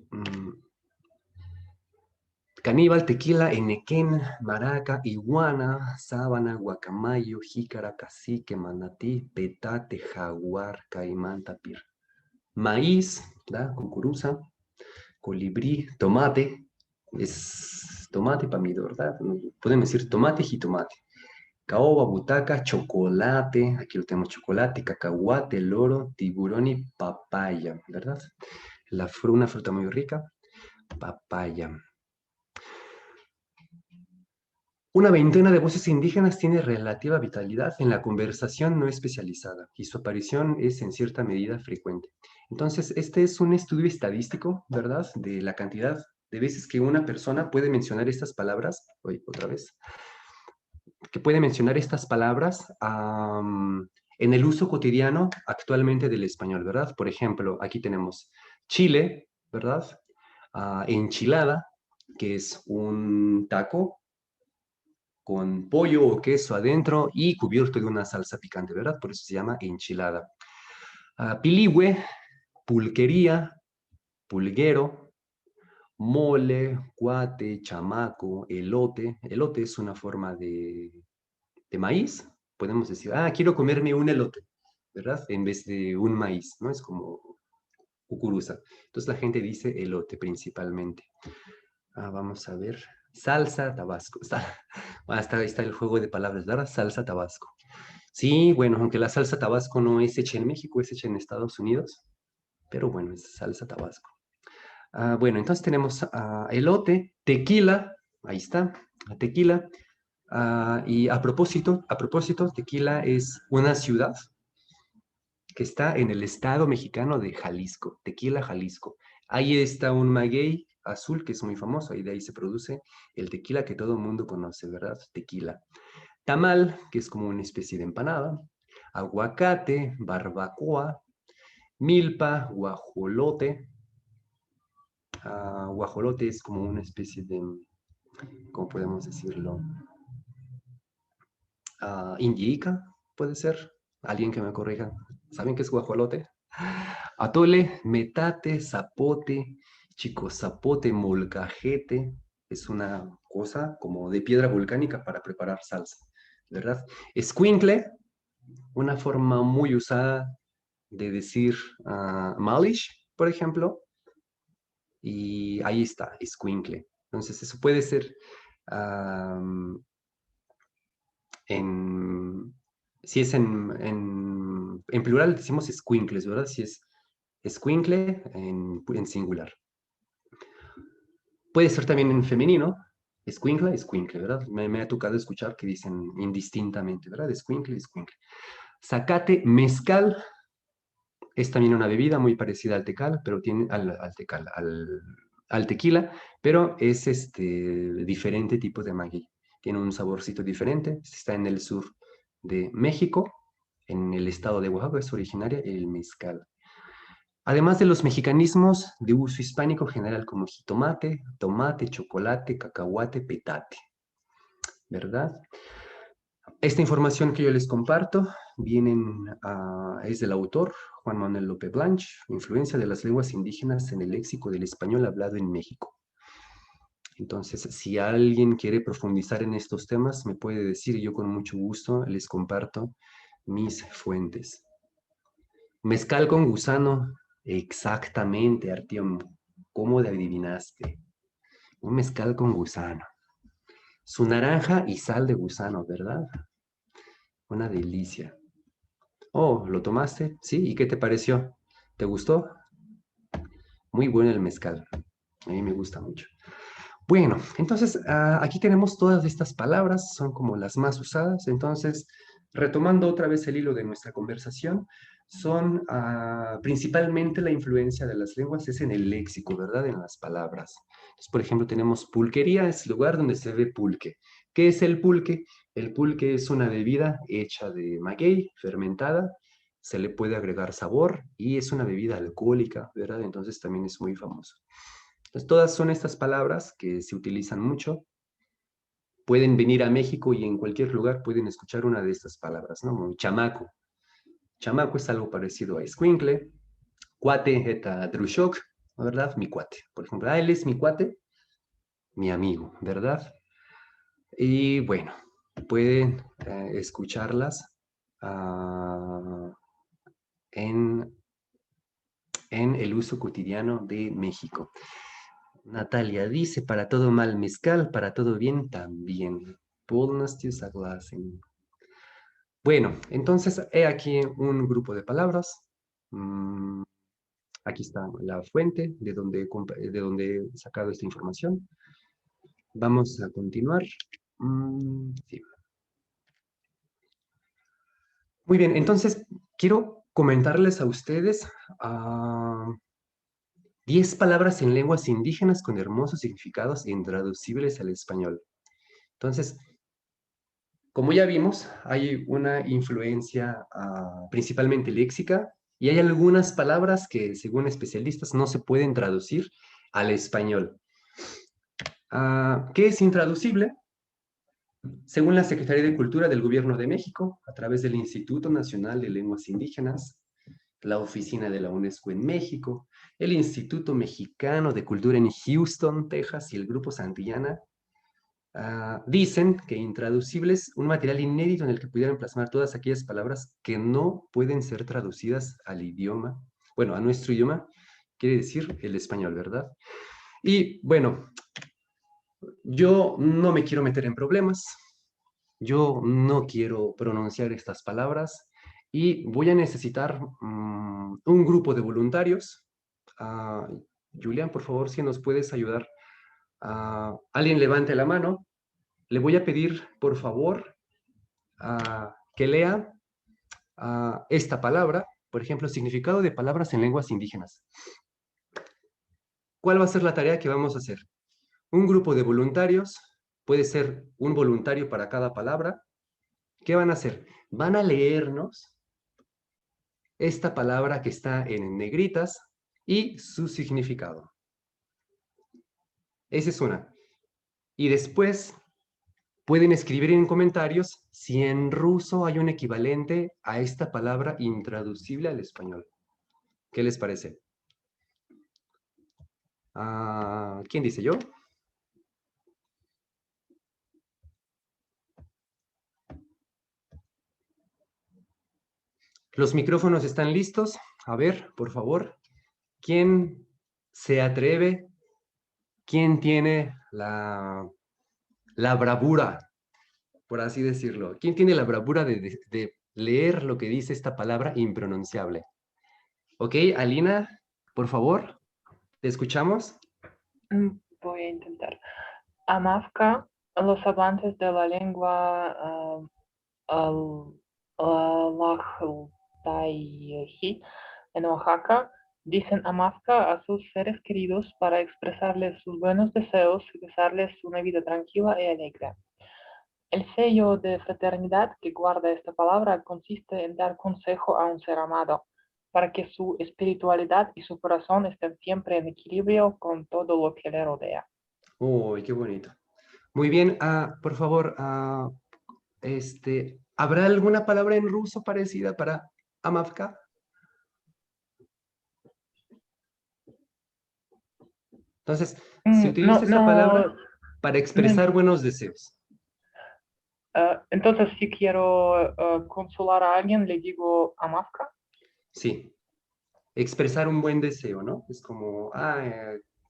caníbal, tequila, enequén, maraca, iguana, sábana, guacamayo, jícara, cacique, manatí, petate, jaguar, caimán, tapir. Maíz, ¿verdad? Cucuruza, colibrí, tomate, es tomate para mí, ¿verdad? Podemos decir tomate y jitomate. Caoba, butaca, chocolate, aquí lo tenemos chocolate, cacahuate, loro, tiburón y papaya, ¿verdad? Una fruta muy rica, papaya. Una veintena de voces indígenas tiene relativa vitalidad en la conversación no especializada y su aparición es en cierta medida frecuente. Entonces, este es un estudio estadístico, ¿verdad? De la cantidad de veces que una persona puede mencionar estas palabras, hoy otra vez, que puede mencionar estas palabras en el uso cotidiano actualmente del español, ¿verdad? Por ejemplo, aquí tenemos chile, ¿verdad? Enchilada, que es un taco con pollo o queso adentro y cubierto de una salsa picante, ¿verdad? Por eso se llama enchilada. Piligüe, pulquería, pulguero, mole, cuate, chamaco, elote. Elote es una forma de maíz. Podemos decir, quiero comerme un elote, ¿verdad? En vez de un maíz, ¿no? Es como cucuruza. Entonces la gente dice elote principalmente. Vamos a ver. Salsa Tabasco. Ahí está el juego de palabras, ¿verdad? Salsa Tabasco. Sí, bueno, aunque la salsa Tabasco no es hecha en México, es hecha en Estados Unidos, pero bueno, es salsa Tabasco. Bueno, entonces tenemos elote, tequila, ahí está, tequila. Y a propósito, Tequila es una ciudad que está en el estado mexicano de Jalisco, Tequila, Jalisco. Ahí está un maguey azul que es muy famoso, y de ahí se produce el tequila que todo el mundo conoce, ¿verdad? Tequila. Tamal, que es como una especie de empanada. Aguacate, barbacoa, milpa, guajolote. Guajolote es como una especie de, ¿cómo podemos decirlo? Indica, puede ser. Alguien que me corrija. ¿Saben qué es guajolote? Atole, metate, zapote, chico zapote, molcajete. Es una cosa como de piedra volcánica para preparar salsa, ¿verdad? Escuincle, una forma muy usada de decir malish, por ejemplo. Y ahí está, escuincle. Entonces, eso puede ser en, si es en plural, decimos escuincles, ¿verdad? Si es escuincle en singular. Puede ser también en femenino, escuincla, escuincle, ¿verdad? Me ha tocado escuchar que dicen indistintamente, ¿verdad? Escuincle, escuincle. Zacate, mezcal, es también una bebida muy parecida al tecal, pero tiene al tequila, pero es diferente tipo de maguey. Tiene un saborcito diferente. Está en el sur de México, en el estado de Oaxaca, es originaria el mezcal. Además de los mexicanismos de uso hispánico general como jitomate, tomate, chocolate, cacahuate, petate, ¿verdad? Esta información que yo les comparto es del autor Juan Manuel López Blanch, Influencia de las lenguas indígenas en el léxico del español hablado en México. Entonces, si alguien quiere profundizar en estos temas, me puede decir y yo con mucho gusto les comparto mis fuentes. Mezcal con gusano, exactamente, Artiom. ¿Cómo le adivinaste? Un mezcal con gusano. Su naranja y sal de gusano, ¿verdad? Una delicia. Oh, ¿lo tomaste? Sí, ¿y qué te pareció? ¿Te gustó? Muy bueno el mezcal. A mí me gusta mucho. Bueno, entonces aquí tenemos todas estas palabras, son como las más usadas. Entonces, retomando otra vez el hilo de nuestra conversación, son principalmente la influencia de las lenguas es en el léxico, ¿verdad? En las palabras. Entonces, por ejemplo, tenemos pulquería, es el lugar donde se ve pulque. ¿Qué es el pulque? El pulque es una bebida hecha de maguey, fermentada. se le puede agregar sabor y es una bebida alcohólica, ¿verdad? Entonces también es muy famoso. Entonces todas son estas palabras que se utilizan mucho. Pueden venir a México y en cualquier lugar pueden escuchar una de estas palabras, ¿no? Como chamaco. Chamaco es algo parecido a escuincle. Cuate eta drushok, ¿verdad? Mi cuate. Por ejemplo, él es mi cuate, mi amigo, ¿verdad? Y bueno, pueden escucharlas uh, en el uso cotidiano de México. Natalia dice, para todo mal mezcal, para todo bien también. Полностью согласен. Bueno, entonces he aquí un grupo de palabras. Aquí está la fuente de donde he sacado esta información. Vamos a continuar. Sí. Muy bien, entonces quiero comentarles a ustedes 10 palabras en lenguas indígenas con hermosos significados intraducibles al español. Entonces, como ya vimos, hay una influencia principalmente léxica y hay algunas palabras que, según especialistas, no se pueden traducir al español. ¿Qué es intraducible? Según la Secretaría de Cultura del Gobierno de México, a través del Instituto Nacional de Lenguas Indígenas, la Oficina de la UNESCO en México, el Instituto Mexicano de Cultura en Houston, Texas, y el Grupo Santillana, dicen que intraducible es un material inédito en el que pudieran plasmar todas aquellas palabras que no pueden ser traducidas al idioma, bueno, a nuestro idioma, quiere decir el español, ¿verdad? Y bueno, yo no me quiero meter en problemas, yo no quiero pronunciar estas palabras y voy a necesitar un grupo de voluntarios. Julián, por favor, si nos puedes ayudar. Alguien levante la mano. Le voy a pedir, por favor, que lea esta palabra, por ejemplo, significado de palabras en lenguas indígenas. ¿Cuál va a ser la tarea que vamos a hacer? Un grupo de voluntarios, puede ser un voluntario para cada palabra. ¿Qué van a hacer? Van a leernos esta palabra que está en negritas y su significado. Esa es una. Y después pueden escribir en comentarios si en ruso hay un equivalente a esta palabra intraducible al español. ¿Qué les parece? ¿Quién dice yo? Los micrófonos están listos. A ver, por favor, ¿quién se atreve? ¿Quién tiene la bravura, por así decirlo? ¿Quién tiene la bravura de leer lo que dice esta palabra impronunciable? Ok, Alina, por favor, ¿te escuchamos? Voy a intentar. Amavka, los hablantes de la lengua Lajltaiji en Oaxaca dicen Amavka a sus seres queridos para expresarles sus buenos deseos y desearles una vida tranquila y alegre. El sello de fraternidad que guarda esta palabra consiste en dar consejo a un ser amado, para que su espiritualidad y su corazón estén siempre en equilibrio con todo lo que le rodea. Uy, qué bonito. Muy bien, por favor, ¿habrá alguna palabra en ruso parecida para Amavka? Entonces, se No, utiliza esta palabra no, para no. expresar buenos deseos. Entonces, si quiero consolar a alguien, le digo Amavka. Sí, expresar un buen deseo, ¿no? Es como,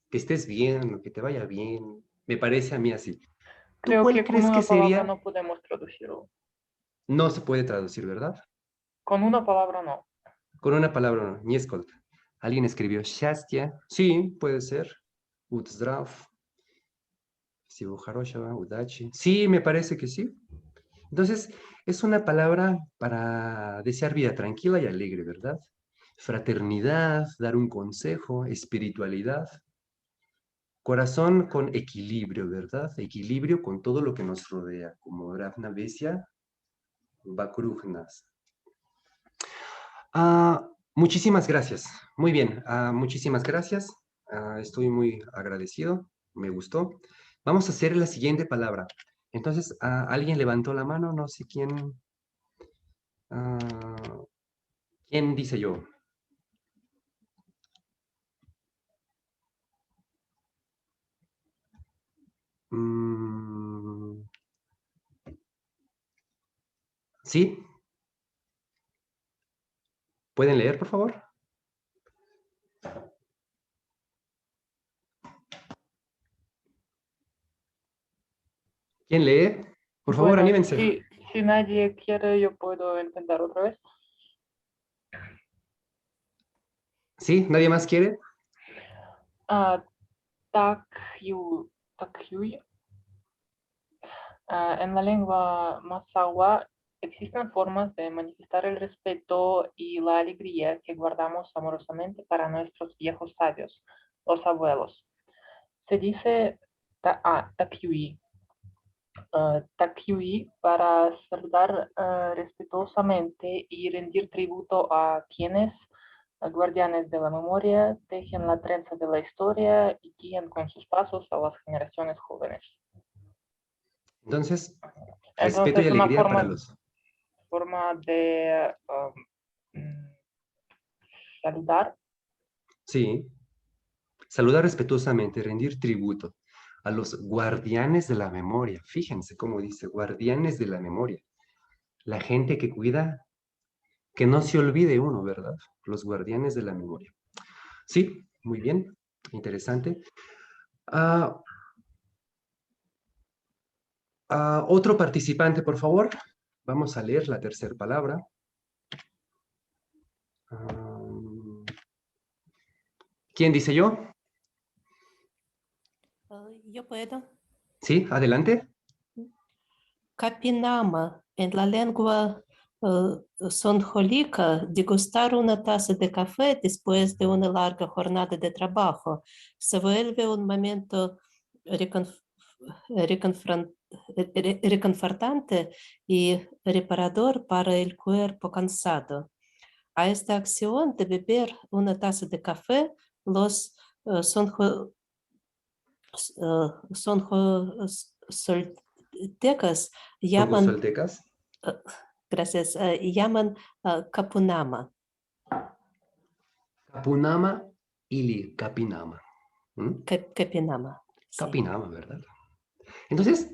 que estés bien, o que te vaya bien. Me parece a mí así. ¿Tú Creo cuál que con crees que una palabra sería? no podemos traducirlo. No se puede traducir, ¿verdad? Con una palabra no. Con una palabra no, ni escolta. Alguien escribió счастье. Sí, puede ser. Uzdrav. Всего хорошего, удачи. Sí, me parece que sí. Entonces, es una palabra para desear vida tranquila y alegre, ¿verdad? Fraternidad, dar un consejo, espiritualidad, corazón con equilibrio, ¿verdad? Equilibrio con todo lo que nos rodea, como Ravna Besia, Bakrujnas. Muchísimas gracias. Muy bien, muchísimas gracias. Estoy muy agradecido, me gustó. Vamos a hacer la siguiente palabra. Entonces, alguien levantó la mano, no sé quién. ah, ¿Quién dice yo? Mm, ¿Sí? ¿Pueden leer, por favor? ¿Quién lee? Por favor, Bueno, anímense. si nadie quiere, yo puedo intentar otra vez. ¿Sí? ¿Nadie más quiere? Takyuy. En la lengua Masawa existen formas de manifestar el respeto y la alegría que guardamos amorosamente para nuestros viejos sabios, los abuelos. Se dice takyuy. Takyuy para saludar respetuosamente y rendir tributo a quienes, guardianes de la memoria, tejen la trenza de la historia y guían con sus pasos a las generaciones jóvenes. Entonces, respeto y Entonces, una alegría para los... forma de saludar. Sí. Saludar respetuosamente, rendir tributo a los guardianes de la memoria. Fíjense cómo dice, guardianes de la memoria. La gente que cuida, que no se olvide uno, ¿verdad? Los guardianes de la memoria. Sí, muy bien, interesante. Otro participante, por favor. Vamos a leer la tercera palabra. ¿Quién dice yo? Yo puedo. Sí, adelante. Capinama. En la lengua sonjolica, degustar una taza de café después de una larga jornada de trabajo se vuelve un momento reconfortante y reparador para el cuerpo cansado. A esta acción de beber una taza de café, los sonjoltecas llaman, Soltecas. gracias, llaman capunama. Capunama ili capinama. Capinama. Sí. Capinama, ¿verdad? Entonces,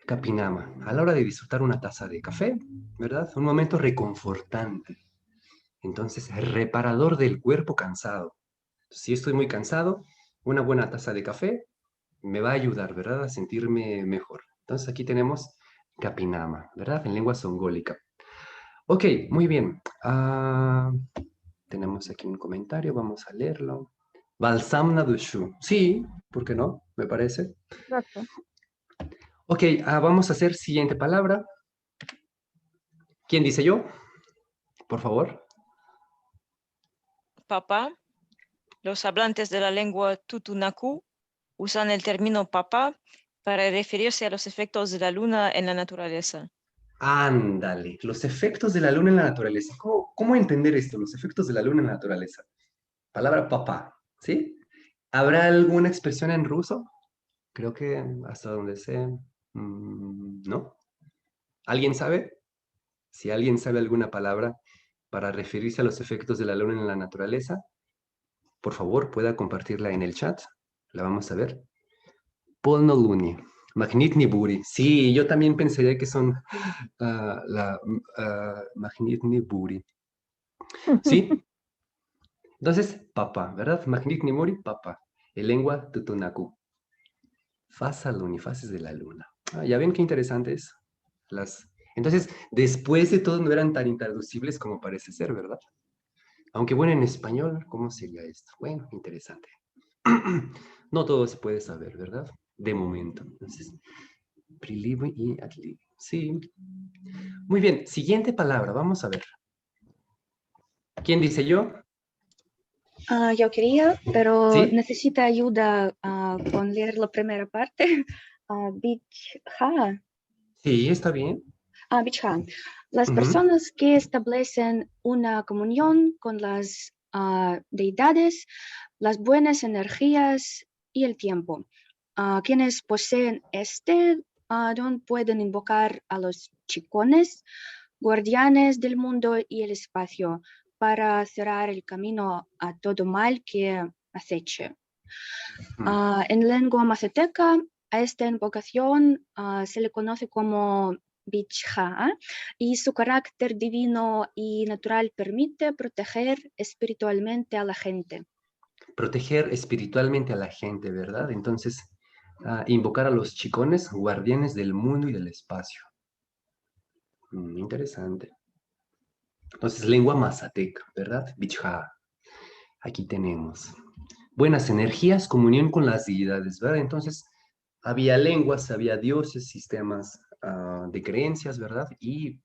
capinama, a la hora de disfrutar una taza de café, ¿verdad? Un momento reconfortante. Entonces, reparador del cuerpo cansado. Si estoy muy cansado, una buena taza de café me va a ayudar, ¿verdad? A sentirme mejor. Entonces, aquí tenemos capinama, ¿verdad? En lengua songólica. Ok, muy bien. Tenemos aquí un comentario, vamos a leerlo. Balsamna dushu. Sí, ¿por qué no? Me parece. Gracias. Ok, vamos a hacer siguiente palabra. ¿Quién dice yo? Por favor. Papá. Los hablantes de la lengua Tutunacu usan el término papá para referirse a los efectos de la luna en la naturaleza. Ándale, los efectos de la luna en la naturaleza. ¿Cómo entender esto? Los efectos de la luna en la naturaleza. Palabra papá, ¿sí? ¿Habrá alguna expresión en ruso? Creo que hasta donde sé, ¿no? ¿Alguien sabe? Si alguien sabe alguna palabra para referirse a los efectos de la luna en la naturaleza, por favor, pueda compartirla en el chat. La vamos a ver. Polnoluni. Magnitni Buri. Sí, yo también pensaría que son Magnitni Buri. ¿Sí? Entonces, papá, ¿verdad? Magnitni Buri, papá. En lengua tutunacu. Fasaluni, fases de la luna. Ya ven qué interesante es. Entonces, después de todo no eran tan intraducibles como parece ser, ¿verdad? Aunque bueno, en español, ¿cómo sería esto? Bueno, interesante. No todo se puede saber, ¿verdad? De momento. Entonces, prilivi y atli. Sí. Muy bien, siguiente palabra, vamos a ver. ¿Quién dice yo? Yo quería, pero ¿Sí? necesita ayuda con leer la primera parte. Bitja. Sí, está bien. Bichha. Las Ujú. personas que establecen una comunión con las deidades, las buenas energías y el tiempo. Quienes poseen este don pueden invocar a los chicones, guardianes del mundo y el espacio, para cerrar el camino a todo mal que aceche. En lengua mazateca, a esta invocación se le conoce como Bichha, y su carácter divino y natural permite proteger espiritualmente a la gente. Proteger espiritualmente a la gente, ¿verdad? Entonces, invocar a los chicones, guardianes del mundo y del espacio. Interesante. Entonces, lengua mazateca, ¿verdad? Bichha. Aquí tenemos. Buenas energías, comunión con las deidades, ¿verdad? Entonces, había lenguas, había dioses, sistemas de creencias, ¿verdad? Y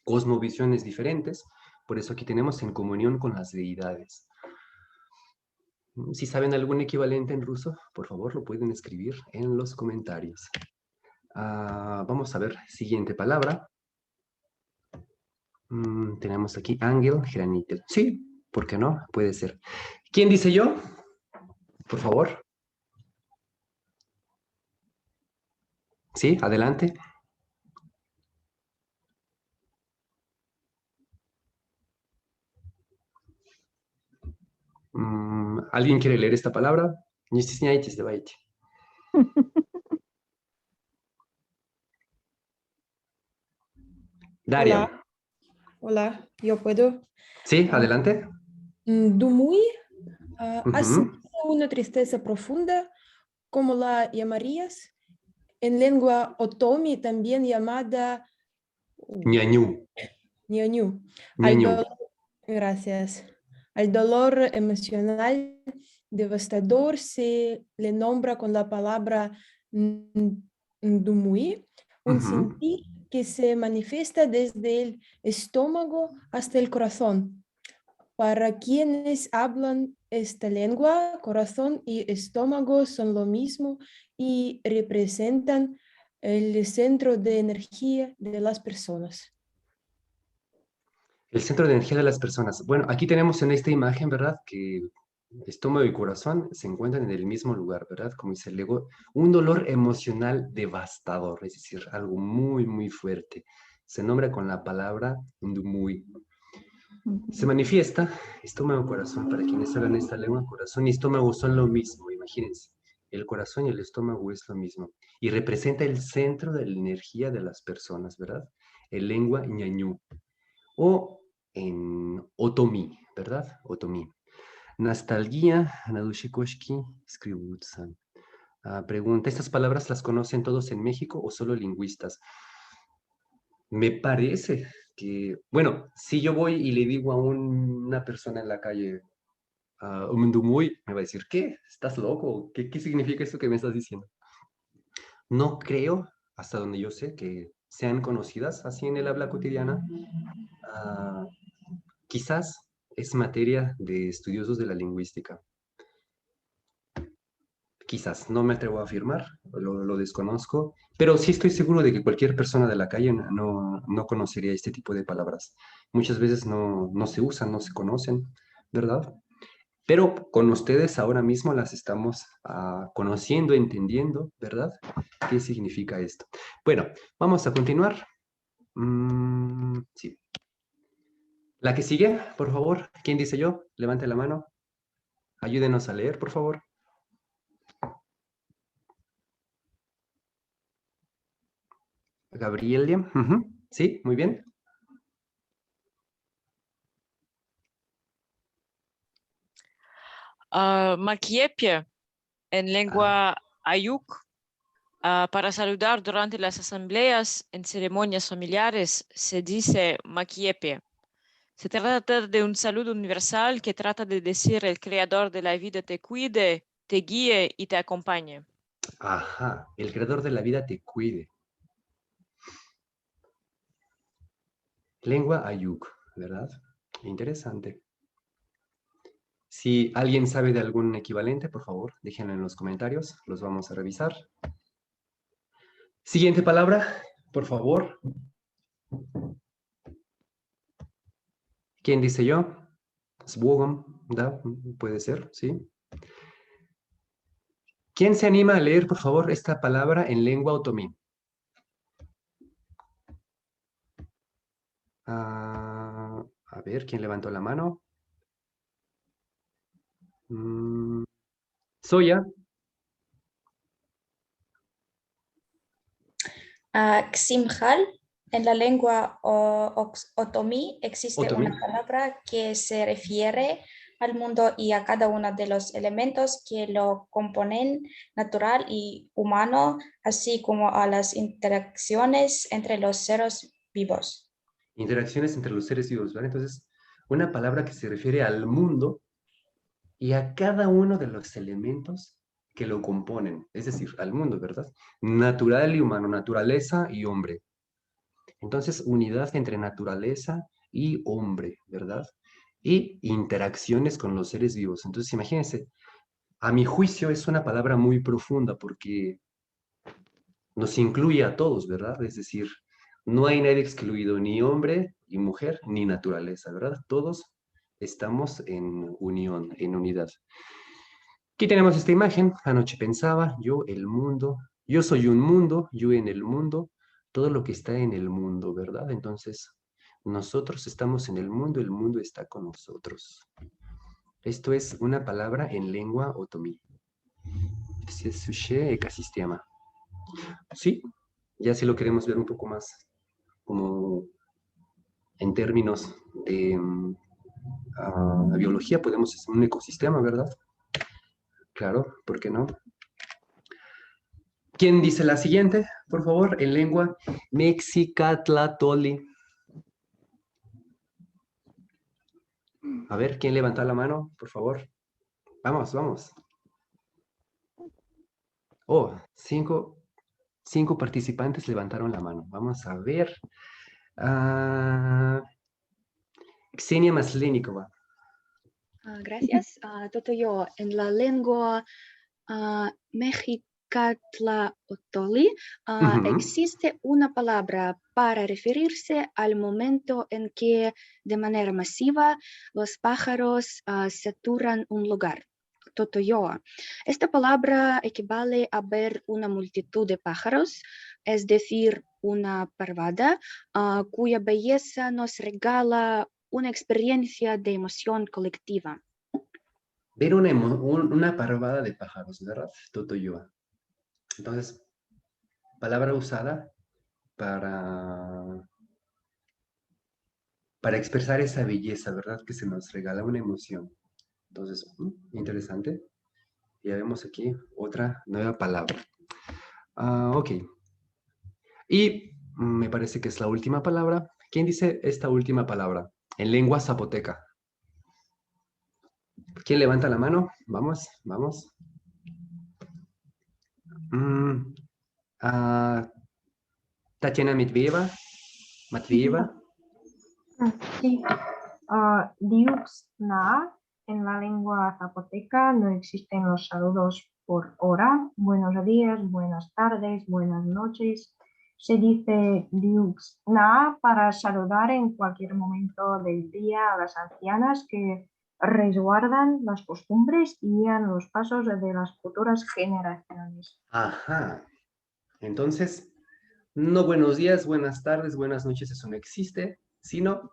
cosmovisiones diferentes. Por eso aquí tenemos en comunión con las deidades. Si saben algún equivalente en ruso, por favor, lo pueden escribir en los comentarios. Vamos a ver, siguiente palabra. Tenemos aquí ángel, granitel. Sí, ¿por qué no? Puede ser. ¿Quién dice yo? Por favor. Sí, adelante. ¿Alguien quiere leer esta palabra? Не стесняйтесь, давайте. Daria. Hola, yo puedo. Sí, adelante. Думui ha Ujú. sentido una tristeza profunda, como la llamarías, en lengua otomi también llamada Ñañú. ñañú. Al Ñañú. dolor, gracias. Al dolor emocional devastador se le nombra con la palabra ndumui, un Ujú. sentir que se manifiesta desde el estómago hasta el corazón. Para quienes hablan esta lengua, corazón y estómago son lo mismo y representan el centro de energía de las personas. El centro de energía de las personas. Bueno, aquí tenemos en esta imagen, ¿verdad? Que estómago y corazón se encuentran en el mismo lugar, ¿verdad? Como dice el ego, un dolor emocional devastador, es decir, algo muy, muy fuerte. Se nombra con la palabra ndumui. Se manifiesta estómago y corazón. Para quienes hablan esta lengua, corazón y estómago son lo mismo, imagínense. El corazón y el estómago es lo mismo. Y representa el centro de la energía de las personas, ¿verdad? El lengua ñañú. O en otomí, ¿verdad? Otomí. Nostalgia, Nadushikoshki, Skrivutsan. Pregunta, ¿estas palabras las conocen todos en México o solo lingüistas? Me parece que, bueno, si yo voy y le digo a una persona en la calle, Umndumuy, me va a decir, ¿qué? ¿Estás loco? ¿Qué significa eso que me estás diciendo? No creo, hasta donde yo sé, que sean conocidas así en el habla cotidiana. Quizás es materia de estudiosos de la lingüística. Quizás, no me atrevo a afirmar, lo desconozco, pero sí estoy seguro de que cualquier persona de la calle no conocería este tipo de palabras. Muchas veces no se usan, no se conocen, ¿verdad? Pero con ustedes ahora mismo las estamos conociendo, entendiendo, ¿verdad? ¿Qué significa esto? Bueno, vamos a continuar. Sí. La que sigue, por favor. ¿Quién dice yo? Levante la mano. Ayúdenos a leer, por favor. Gabriela. Sí, muy bien. Maquiepie, en lengua ayuk, para saludar durante las asambleas en ceremonias familiares, se dice maquiepie. Se trata de un saludo universal que trata de decir el creador de la vida te cuide, te guíe y te acompañe. Ajá, el creador de la vida te cuide. Lengua ayuk, ¿verdad? Interesante. Si alguien sabe de algún equivalente, por favor, déjenlo en los comentarios. Los vamos a revisar. Siguiente palabra, por favor. ¿Quién dice yo? Svogom, ¿da? Puede ser, ¿sí? ¿Quién se anima a leer, por favor, esta palabra en lengua otomí? A ver, ¿quién levantó la mano? Soya. Ximhal, en la lengua otomí existe Otomí. una palabra que se refiere al mundo y a cada uno de los elementos que lo componen, natural y humano, así como a las interacciones entre los seres vivos. Interacciones entre los seres vivos, ¿vale? Entonces, una palabra que se refiere al mundo y a cada uno de los elementos que lo componen, es decir, al mundo, ¿verdad? Natural y humano, naturaleza y hombre. Entonces, unidad entre naturaleza y hombre, ¿verdad? Y interacciones con los seres vivos. Entonces, imagínense, a mi juicio es una palabra muy profunda porque nos incluye a todos, ¿verdad? Es decir, no hay nadie excluido, ni hombre y mujer, ni naturaleza, ¿verdad? Todos estamos en unión, en unidad. Aquí tenemos esta imagen. Anoche pensaba, yo, el mundo, yo soy un mundo, yo en el mundo, todo lo que está en el mundo, ¿verdad? Entonces, nosotros estamos en el mundo está con nosotros. Esto es una palabra en lengua otomí. Ecosistema. Sí, ya si lo queremos ver un poco más como en términos de biología, podemos hacer un ecosistema, ¿verdad? Claro, ¿por qué no? ¿Quién dice la siguiente, por favor, en lengua mexicatlatoli? A ver, ¿quién levanta la mano, por favor? Vamos, vamos. Oh, cinco participantes levantaron la mano. Vamos a ver. Ksenia Maslenikova. Gracias. Totoyo, en la lengua mexicatlaotoli existe una palabra para referirse al momento en que de manera masiva los pájaros saturan un lugar. Totoyoa. Esta palabra equivale a ver una multitud de pájaros, es decir, una parvada, cuya belleza nos regala una experiencia de emoción colectiva. Ver una parvada de pájaros, ¿verdad? Totoyoa. Entonces, palabra usada para expresar esa belleza, ¿verdad? Que se nos regala una emoción. Entonces, interesante. Ya vemos aquí otra nueva palabra. Ok. Y me parece que es la última palabra. ¿Quién dice esta última palabra? En lengua zapoteca. ¿Quién levanta la mano? Vamos, vamos. Tatiana Matvieva. Sí. Diuxna, en la lengua zapoteca no existen los saludos por hora. Buenos días, buenas tardes, buenas noches. Se dice Diuxna para saludar en cualquier momento del día a las ancianas que resguardan las costumbres y guían los pasos de las futuras generaciones. Ajá. Entonces, no buenos días, buenas tardes, buenas noches, eso no existe, sino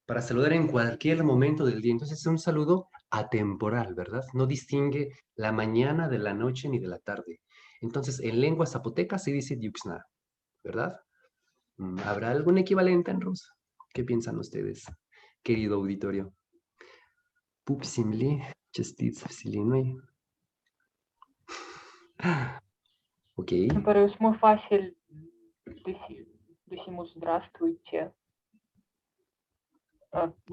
para saludar en cualquier momento del día. Entonces es un saludo atemporal, ¿verdad? No distingue la mañana de la noche ni de la tarde. Entonces, en lengua zapoteca se dice diuxna, ¿verdad? ¿Habrá algún equivalente en ruso? ¿Qué piensan ustedes, querido auditorio? Pupsimli, частица Вселенной. Ok. Pero es muy fácil decimos здравствуйте.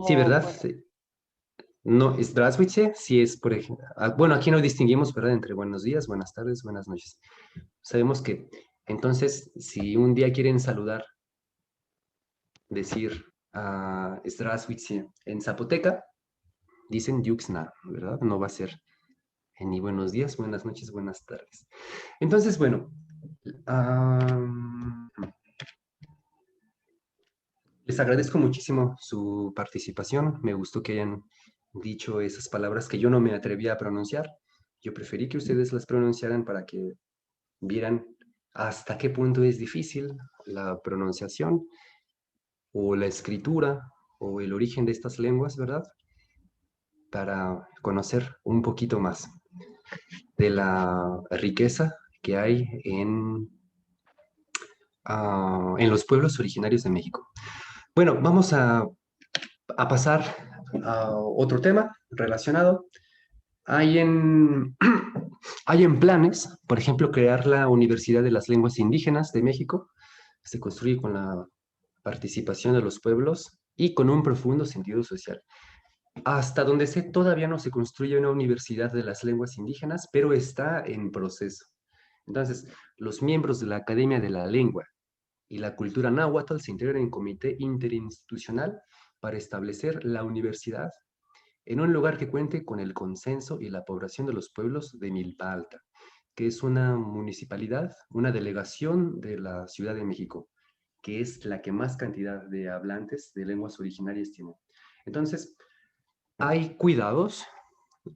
Sí, ¿verdad? Sí. No, здравствуйте, si es, por ejemplo, bueno, aquí no distinguimos, ¿verdad? Entre buenos días, buenas tardes, buenas noches. Sabemos que, entonces, si un día quieren saludar, decir здравствуйте en zapoteca, dicen diuxna, ¿verdad? No va a ser ni buenos días, buenas noches, buenas tardes. Entonces, bueno, Les agradezco muchísimo su participación. Me gustó que hayan dicho esas palabras que yo no me atrevía a pronunciar. Yo preferí que ustedes las pronunciaran para que vieran hasta qué punto es difícil la pronunciación o la escritura o el origen de estas lenguas, ¿verdad? Para conocer un poquito más de la riqueza que hay en los pueblos originarios de México. Bueno, vamos a pasar a otro tema relacionado. Hay hay en planes, por ejemplo, crear la Universidad de las Lenguas Indígenas de México. Se construye con la participación de los pueblos y con un profundo sentido social. Hasta donde sé, todavía no se construye una universidad de las lenguas indígenas, pero está en proceso. Entonces, los miembros de la Academia de la Lengua y la Cultura Náhuatl se integran en comité interinstitucional para establecer la universidad en un lugar que cuente con el consenso y la aprobación de los pueblos de Milpa Alta, que es una municipalidad, una delegación de la Ciudad de México, que es la que más cantidad de hablantes de lenguas originarias tiene. Entonces, hay cuidados,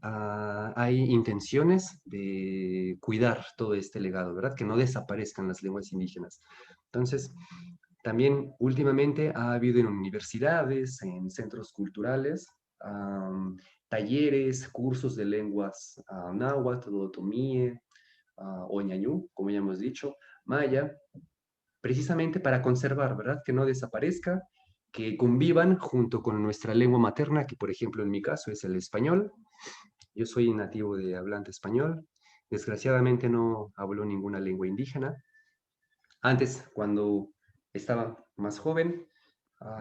hay intenciones de cuidar todo este legado, ¿verdad? Que no desaparezcan las lenguas indígenas. Entonces, también últimamente ha habido en universidades, en centros culturales, talleres, cursos de lenguas náhuatl, otomíe, o ñañú, como ya hemos dicho, maya, precisamente para conservar, ¿verdad? Que no desaparezca, que convivan junto con nuestra lengua materna, que por ejemplo en mi caso es el español. Yo soy nativo de hablante español. Desgraciadamente no hablo ninguna lengua indígena. Antes, cuando estaba más joven,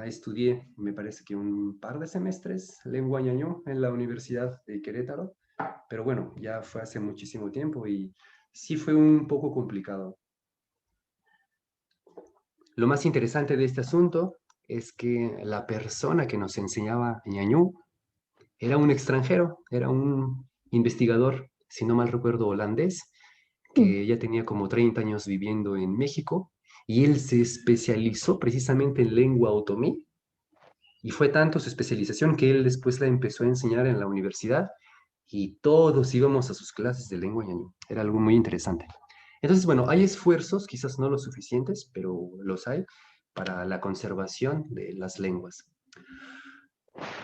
estudié, me parece que un par de semestres, lengua ñañú en la Universidad de Querétaro, pero bueno, ya fue hace muchísimo tiempo y sí fue un poco complicado. Lo más interesante de este asunto es que la persona que nos enseñaba ñañú era un extranjero, era un investigador, si no mal recuerdo, holandés, que ya tenía como 30 años viviendo en México, y él se especializó precisamente en lengua otomí, y fue tanto su especialización que él después la empezó a enseñar en la universidad, y todos íbamos a sus clases de lengua ñañú. Era algo muy interesante. Entonces, bueno, hay esfuerzos, quizás no los suficientes, pero los hay, para la conservación de las lenguas.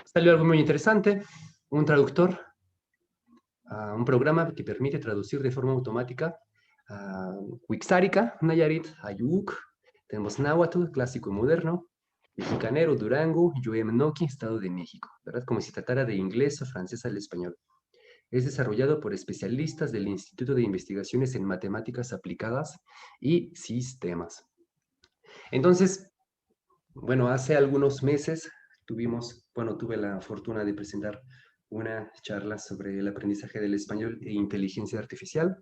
Salió algo muy interesante, un traductor, un programa que permite traducir de forma automática Wixárika, Nayarit, Ayuk, tenemos Náhuatl, clásico y moderno, Mexicanero, Durango, Yuemnoki, Estado de México, ¿verdad? Como si tratara de inglés o francés al español. Es desarrollado por especialistas del Instituto de Investigaciones en Matemáticas Aplicadas y Sistemas. Entonces, bueno, hace algunos meses tuve la fortuna de presentar una charla sobre el aprendizaje del español e inteligencia artificial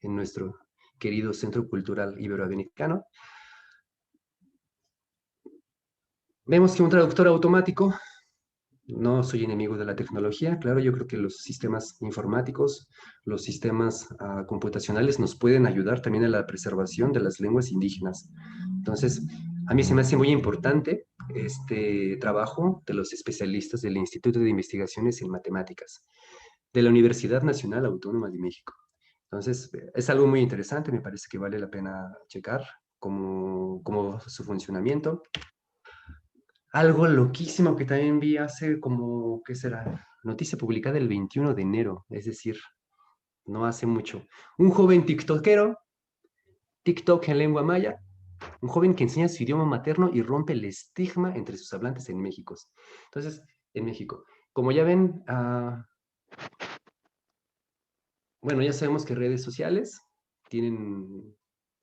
en nuestro querido Centro Cultural Iberoamericano. Vemos que un traductor automático, no soy enemigo de la tecnología, claro, yo creo que los sistemas informáticos, los sistemas computacionales nos pueden ayudar también a la preservación de las lenguas indígenas. Entonces, a mí se me hace muy importante este trabajo de los especialistas del Instituto de Investigaciones en Matemáticas, de la Universidad Nacional Autónoma de México. Entonces, es algo muy interesante, me parece que vale la pena checar cómo su funcionamiento. Algo loquísimo que también vi hace como, ¿qué será? Noticia publicada el 21 de enero, es decir, no hace mucho. Un joven tiktokero, TikTok en lengua maya, un joven que enseña su idioma materno y rompe el estigma entre sus hablantes en México. Entonces, en México, como ya ven, bueno, ya sabemos que redes sociales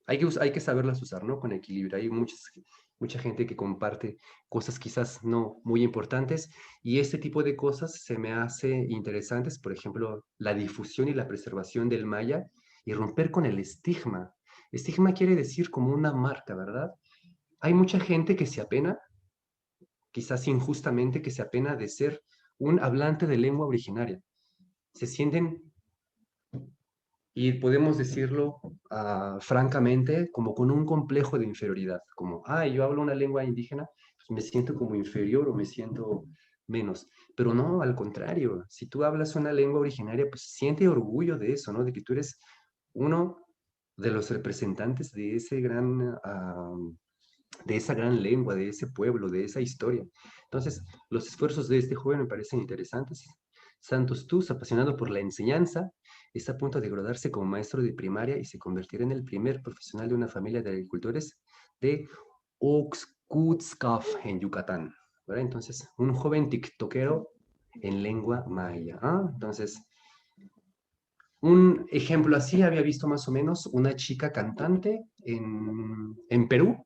hay que saberlas usar, ¿no? Con equilibrio. Hay mucha gente que comparte cosas quizás no muy importantes y este tipo de cosas se me hace interesantes, por ejemplo, la difusión y la preservación del maya y romper con el estigma. Estigma quiere decir como una marca, ¿verdad? Hay mucha gente que se apena, quizás injustamente, que se apena de ser un hablante de lengua originaria. Se sienten, y podemos decirlo francamente, como con un complejo de inferioridad, como, yo hablo una lengua indígena, me siento como inferior o me siento menos. Pero no, al contrario, si tú hablas una lengua originaria, pues siente orgullo de eso, ¿no? De que tú eres uno de los representantes de ese gran, de esa gran lengua, de ese pueblo, de esa historia. Entonces, los esfuerzos de este joven me parecen interesantes. Santos Tus, apasionado por la enseñanza, está a punto de graduarse como maestro de primaria y se convertirá en el primer profesional de una familia de agricultores de Oxcuzcaf, en Yucatán, ¿verdad? Entonces, un joven tiktokero en lengua maya. Entonces, un ejemplo así había visto más o menos una chica cantante en Perú.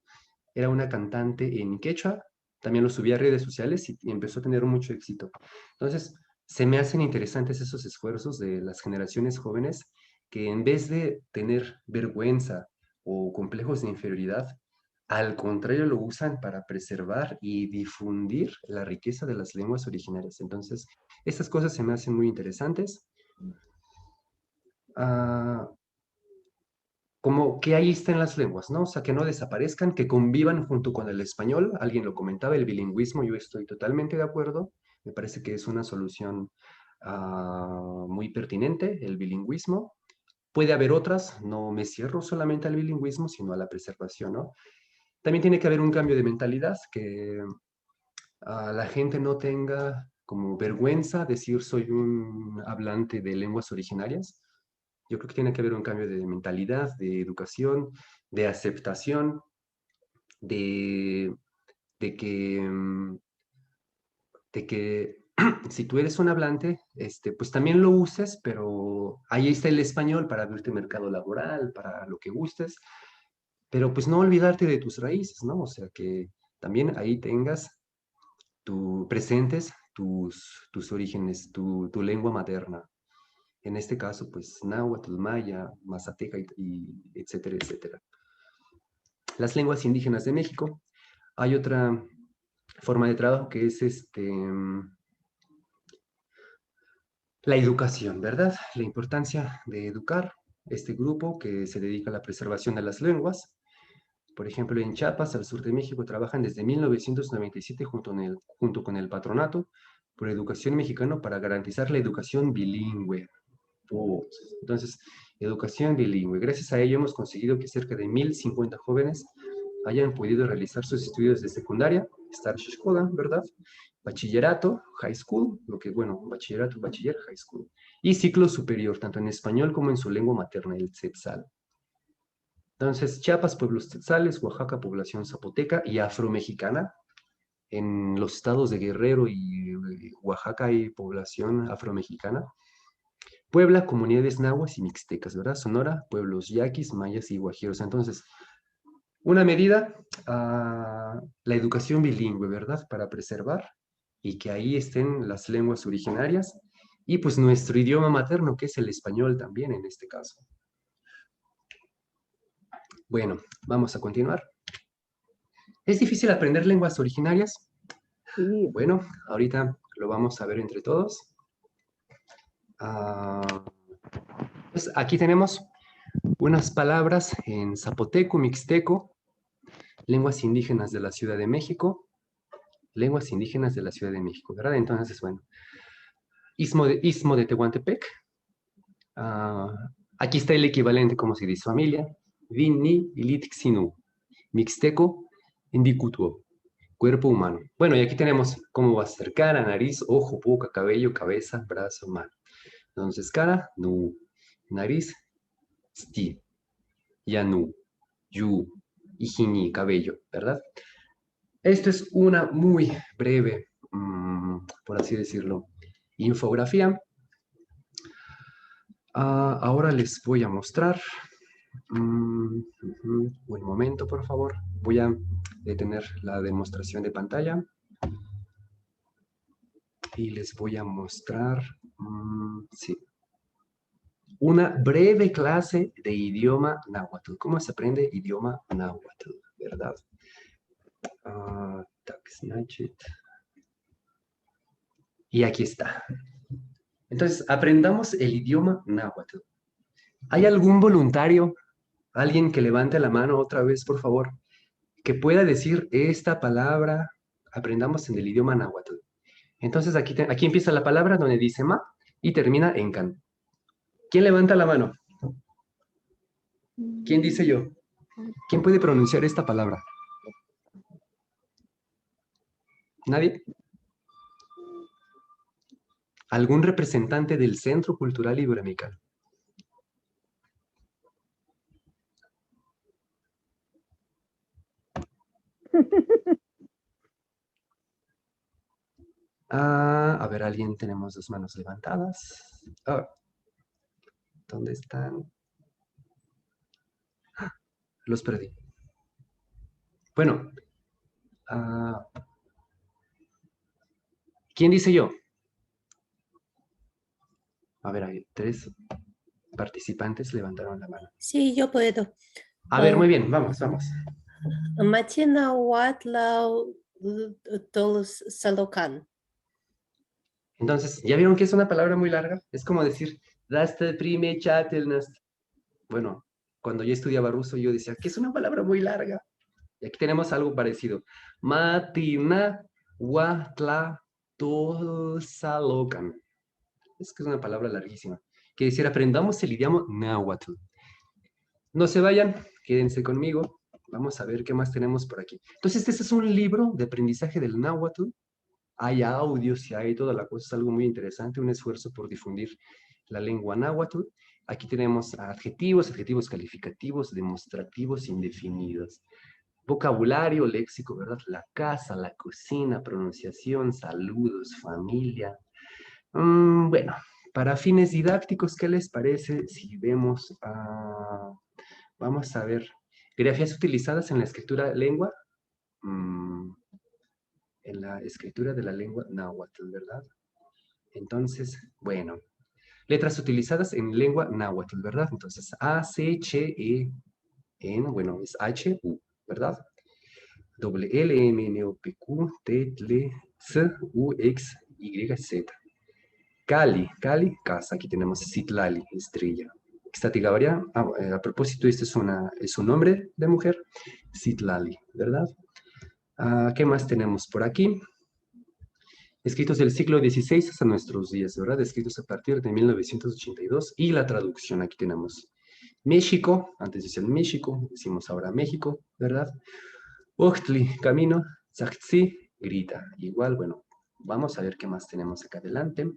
Era una cantante en quechua, también lo subía a redes sociales y empezó a tener mucho éxito. Entonces, se me hacen interesantes esos esfuerzos de las generaciones jóvenes que en vez de tener vergüenza o complejos de inferioridad, al contrario lo usan para preservar y difundir la riqueza de las lenguas originarias. Entonces, estas cosas se me hacen muy interesantes. Como que ahí estén las lenguas, ¿no? O sea, que no desaparezcan, que convivan junto con el español. Alguien lo comentaba, el bilingüismo, yo estoy totalmente de acuerdo. Me parece que es una solución muy pertinente, el bilingüismo. Puede haber otras, no me cierro solamente al bilingüismo, sino a la preservación, ¿no? También tiene que haber un cambio de mentalidad, que la gente no tenga como vergüenza decir soy un hablante de lenguas originarias. Yo creo que tiene que haber un cambio de mentalidad, de educación, de aceptación, de, de que, de que si tú eres un hablante, pues también lo uses, pero ahí está el español para abrirte mercado laboral, para lo que gustes, pero pues no olvidarte de tus raíces, ¿no? O sea, que también ahí tengas presentes tus orígenes, tu lengua materna. En este caso, pues náhuatl, maya, mazateca, y etcétera, etcétera. Las lenguas indígenas de México. Hay otra forma de trabajo que es la educación, ¿verdad? La importancia de educar este grupo que se dedica a la preservación de las lenguas. Por ejemplo, en Chiapas, al sur de México, trabajan desde 1997 junto con el Patronato por Educación Mexicano para garantizar la educación bilingüe. Entonces, educación bilingüe. Gracias a ello hemos conseguido que cerca de 1050 jóvenes hayan podido realizar sus estudios de secundaria, Starship Shkoda, ¿verdad? Bachillerato, high school, bachillerato, bachiller, high school. Y ciclo superior, tanto en español como en su lengua materna, el tzetzal. Entonces, Chiapas, pueblos tzetzales, Oaxaca, población zapoteca y afromexicana. En los estados de Guerrero y Oaxaca hay población afromexicana. Puebla, comunidades nahuas y mixtecas, ¿verdad? Sonora, pueblos yaquis, mayas y guajiros. Entonces, una medida, la educación bilingüe, ¿verdad? Para preservar y que ahí estén las lenguas originarias y pues nuestro idioma materno, que es el español también en este caso. Bueno, vamos a continuar. ¿Es difícil aprender lenguas originarias? Sí, bueno, ahorita lo vamos a ver entre todos. Pues aquí tenemos unas palabras en zapoteco, mixteco, lenguas indígenas de la Ciudad de México, lenguas indígenas de la Ciudad de México, ¿verdad? Entonces, bueno, Istmo de Tehuantepec, aquí está el equivalente, como se dice, familia, Vinni, Ilitixinu, mixteco, Indicutuo, cuerpo humano. Bueno, y aquí tenemos cómo va a ser cara, nariz, ojo, boca, cabello, cabeza, brazo, mano. Entonces, cara, nu, nariz, sti, yanu, yu, ijini, cabello, ¿verdad? Esto es una muy breve, por así decirlo, infografía. Ahora les voy a mostrar. Un momento, por favor. Voy a detener la demostración de pantalla. Y les voy a mostrar, sí, una breve clase de idioma náhuatl. ¿Cómo se aprende idioma náhuatl? ¿Verdad? Y aquí está. Entonces, aprendamos el idioma náhuatl. ¿Hay algún voluntario, alguien que levante la mano otra vez, por favor, que pueda decir esta palabra aprendamos en el idioma náhuatl. Entonces aquí empieza la palabra donde dice ma y termina en can. ¿Quién levanta la mano? ¿Quién dice yo? ¿Quién puede pronunciar esta palabra? ¿Nadie? ¿Algún representante del Centro Cultural Iberoamericano? A ver, alguien, tenemos 2 manos levantadas. Ah, ¿dónde están? Los perdí. Bueno, ¿quién dice yo? A ver, hay 3 participantes levantaron la mano. Sí, yo puedo. A ver, muy bien, vamos. Matina Watlau Tolos Salocan. Entonces, ¿ya vieron que es una palabra muy larga? Es como decir, daste prime chatelnast. Bueno, cuando yo estudiaba ruso, yo decía que es una palabra muy larga. Y aquí tenemos algo parecido. Matina Watla Tosalocan. Es que es una palabra larguísima. Quiere decir, aprendamos el idioma náhuatl. No se vayan, quédense conmigo. Vamos a ver qué más tenemos por aquí. Entonces, este es un libro de aprendizaje del náhuatl. Hay audios y hay toda la cosa, es algo muy interesante, un esfuerzo por difundir la lengua náhuatl. Aquí tenemos adjetivos, adjetivos calificativos, demostrativos, indefinidos. Vocabulario, léxico, ¿verdad? La casa, la cocina, pronunciación, saludos, familia. Bueno, para fines didácticos, ¿qué les parece si vemos, vamos a ver, grafías utilizadas en la escritura lengua? En la escritura de la lengua náhuatl, ¿verdad? Entonces, bueno, letras utilizadas en lengua náhuatl, ¿verdad? Entonces, A, C, H, E, N, bueno, es H, U, ¿verdad? Doble L, M, N, O, P, Q, T, T, C, U, X, Y, Z. Cali, casa, aquí tenemos Citlali, estrella. Xtatigaria, a propósito, este es un nombre de mujer, Citlali, ¿verdad? ¿Qué más tenemos por aquí? Escritos del siglo XVI hasta nuestros días, ¿verdad? Escritos a partir de 1982. Y la traducción, aquí tenemos México, antes decía México, decimos ahora México, ¿verdad? Ochtli, camino, Zachtzi, grita. Igual, bueno, vamos a ver qué más tenemos acá adelante.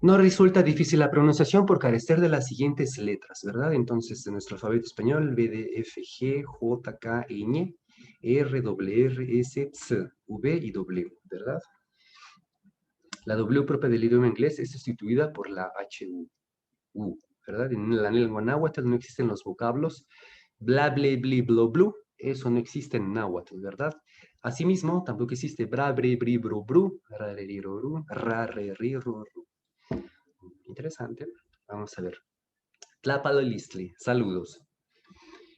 No resulta difícil la pronunciación por carecer de las siguientes letras, ¿verdad? Entonces, en nuestro alfabeto español, B, D, F, G, J, K, Ñ, R, W, R, S, C, V y W, ¿verdad? La W propia del idioma inglés es sustituida por la H, U, ¿verdad? En la lengua náhuatl no existen los vocablos bla, ble, bli, blo, blu. Eso no existe en náhuatl, ¿verdad? Asimismo, tampoco existe bra, bre, bri, bro, bru, ra, re, ri, ro, ru, ra, re, ri, ro, ru. Interesante. Vamos a ver. Tlapalolistli, saludos.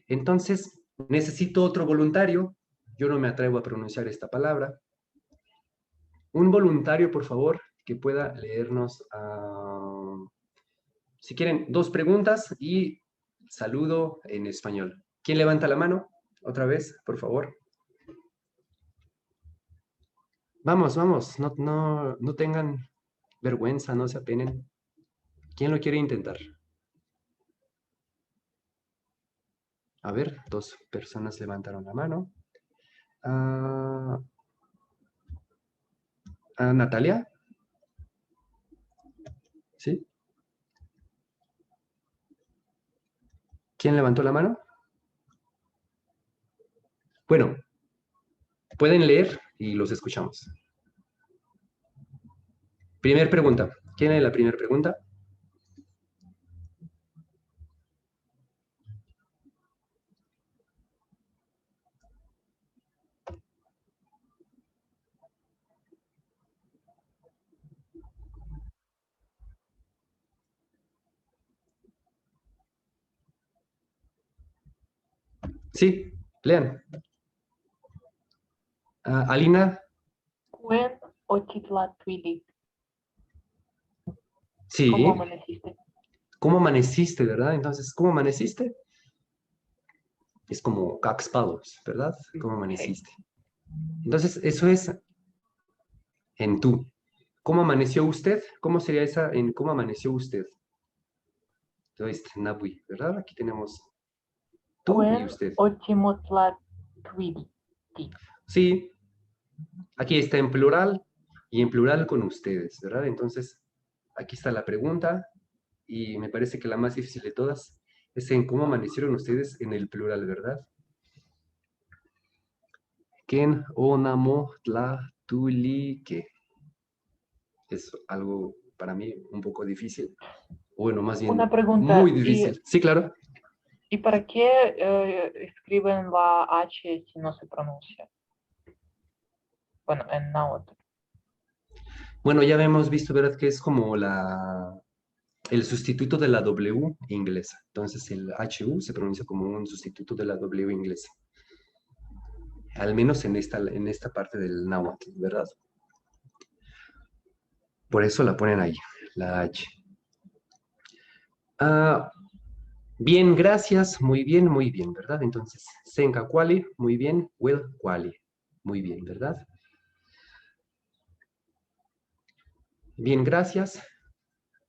Entonces, necesito otro voluntario. Yo no me atrevo a pronunciar esta palabra. Un voluntario, por favor, que pueda leernos, si quieren, 2 preguntas y saludo en español. ¿Quién levanta la mano? Otra vez, por favor. Vamos, no tengan vergüenza, no se apenen. ¿Quién lo quiere intentar? A ver, 2 personas levantaron la mano. ¿Natalia? ¿Sí? ¿Quién levantó la mano? Bueno, pueden leer y los escuchamos. Primer pregunta. ¿Quién es la primera pregunta? Sí, lean. Alina. Cuen Ochitlatuli. Sí. ¿Cómo amaneciste? ¿Cómo amaneciste, verdad? Entonces, ¿cómo amaneciste? Es como caxpalos, ¿verdad? ¿Cómo amaneciste? Entonces, eso es en tú. ¿Cómo amaneció usted? ¿Cómo sería esa en cómo amaneció usted? Entonces, nabui, ¿verdad? Aquí tenemos tú y Kuen usted. ochimotlacuiti. Sí, aquí está en plural y en plural con ustedes, ¿verdad? Entonces, aquí está la pregunta y me parece que la más difícil de todas es en cómo amanecieron ustedes en el plural, ¿verdad? Ken onamo tlatulike. Es algo para mí un poco difícil. Bueno, más bien Una pregunta, muy difícil. Sí, claro. ¿y para qué escriben la H si no se pronuncia? Bueno, en náhuatl. Bueno, ya hemos visto, ¿verdad? Que es como el sustituto de la W inglesa. Entonces el HU se pronuncia como un sustituto de la W inglesa. Al menos en esta parte del náhuatl, ¿verdad? Por eso la ponen ahí, la H. Bien, gracias, muy bien, ¿verdad? Entonces, senka quali, muy bien, well quali, muy bien, ¿verdad? Bien, gracias.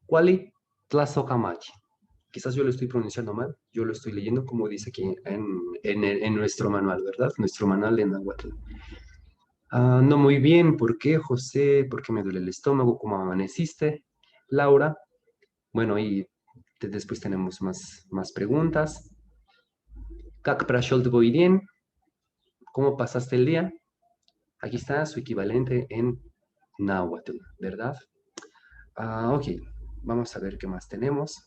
Quali tlazocamachi. Quizás yo lo estoy pronunciando mal, yo lo estoy leyendo como dice aquí en nuestro manual, ¿verdad? Nuestro manual de náhuatl. No muy bien, ¿por qué, José? ¿Por qué me duele el estómago? ¿Cómo amaneciste? Laura. Bueno, y después tenemos más preguntas. Kak prashol bien. ¿Cómo pasaste el día? Aquí está su equivalente en náhuatl, ¿verdad? Ok, vamos a ver qué más tenemos.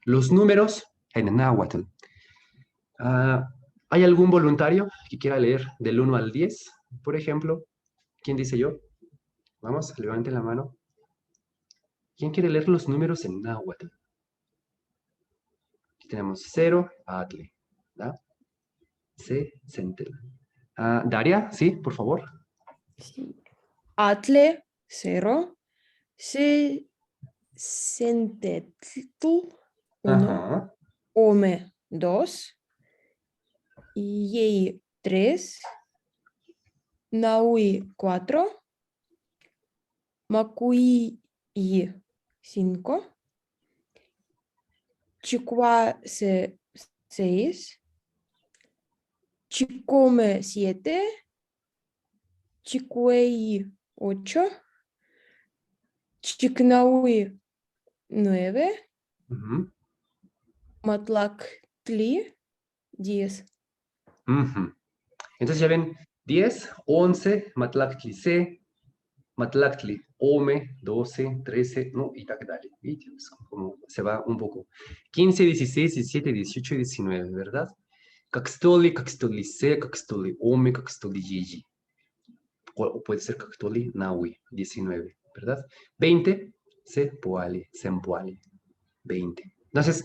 Los números en náhuatl. ¿Hay algún voluntario que quiera leer del 1 al 10, por ejemplo? ¿Quién dice yo? Vamos, levanten la mano. ¿Quién quiere leer los números en náhuatl? Aquí tenemos 0, atle, ¿verdad? Se, sentel. Daria, sí, por favor. Sí. Atle, 0. Se, sentetl, 1. Ajá. Ome, 2. Yei, 3. Naui, 4. Makui, 5. Chicuase, 6. Chicome, 7. Chicuei, 8. Chicnaui, 9. Ujú, Matlactli, 10. ujú. Entonces ya ven, 10, 11, matlactli C, matlactli Ome, 12, 13, no, y tak dale. Y Dios, como se va un poco. 15, 16, 17, 18 y 19, ¿verdad? Caxtoli, caxtoli C, caxtoli Ome, caxtoli Gigi. O puede ser caxtoli Naui, 19, ¿verdad? 20, Sepoali, Sempoali, 20. Entonces,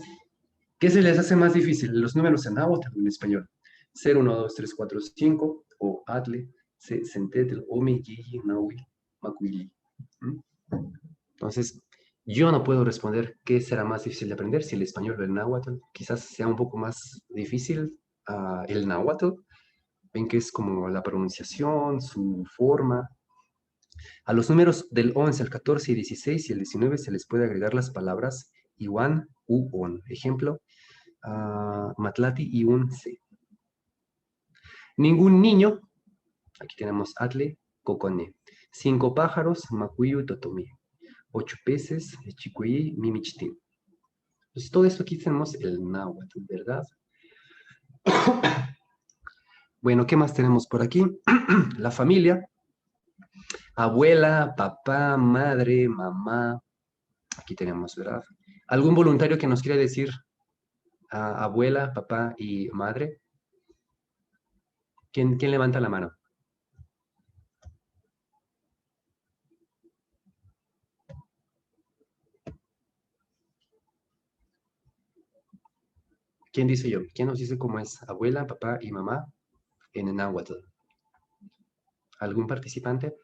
¿qué se les hace más difícil? ¿Los números en náhuatl o en español? 0, 1, 2, 3, 4, 5, o atle, sentetl, omi, gigi, naui, macuili. Entonces, yo no puedo responder qué será más difícil de aprender, si el español o el náhuatl. Quizás sea un poco más difícil el náhuatl. Ven que es como la pronunciación, su forma. A los números del 11 al 14 y 16 y el 19 se les puede agregar las palabras iwan u on. Ejemplo, matlati y un se. Ningún niño, aquí tenemos atle, cocone. 5 pájaros, macuyu, totomi. 8 peces, chicuyi, mimichtin. Entonces, todo esto aquí tenemos el náhuatl, ¿verdad? Bueno, ¿qué más tenemos por aquí? La familia. Abuela, papá, madre, mamá. Aquí tenemos, ¿verdad? ¿Algún voluntario que nos quiera decir abuela, papá y madre? ¿Quién levanta la mano? ¿Quién dice yo? ¿Quién nos dice cómo es abuela, papá y mamá en náhuatl? ¿Algún participante?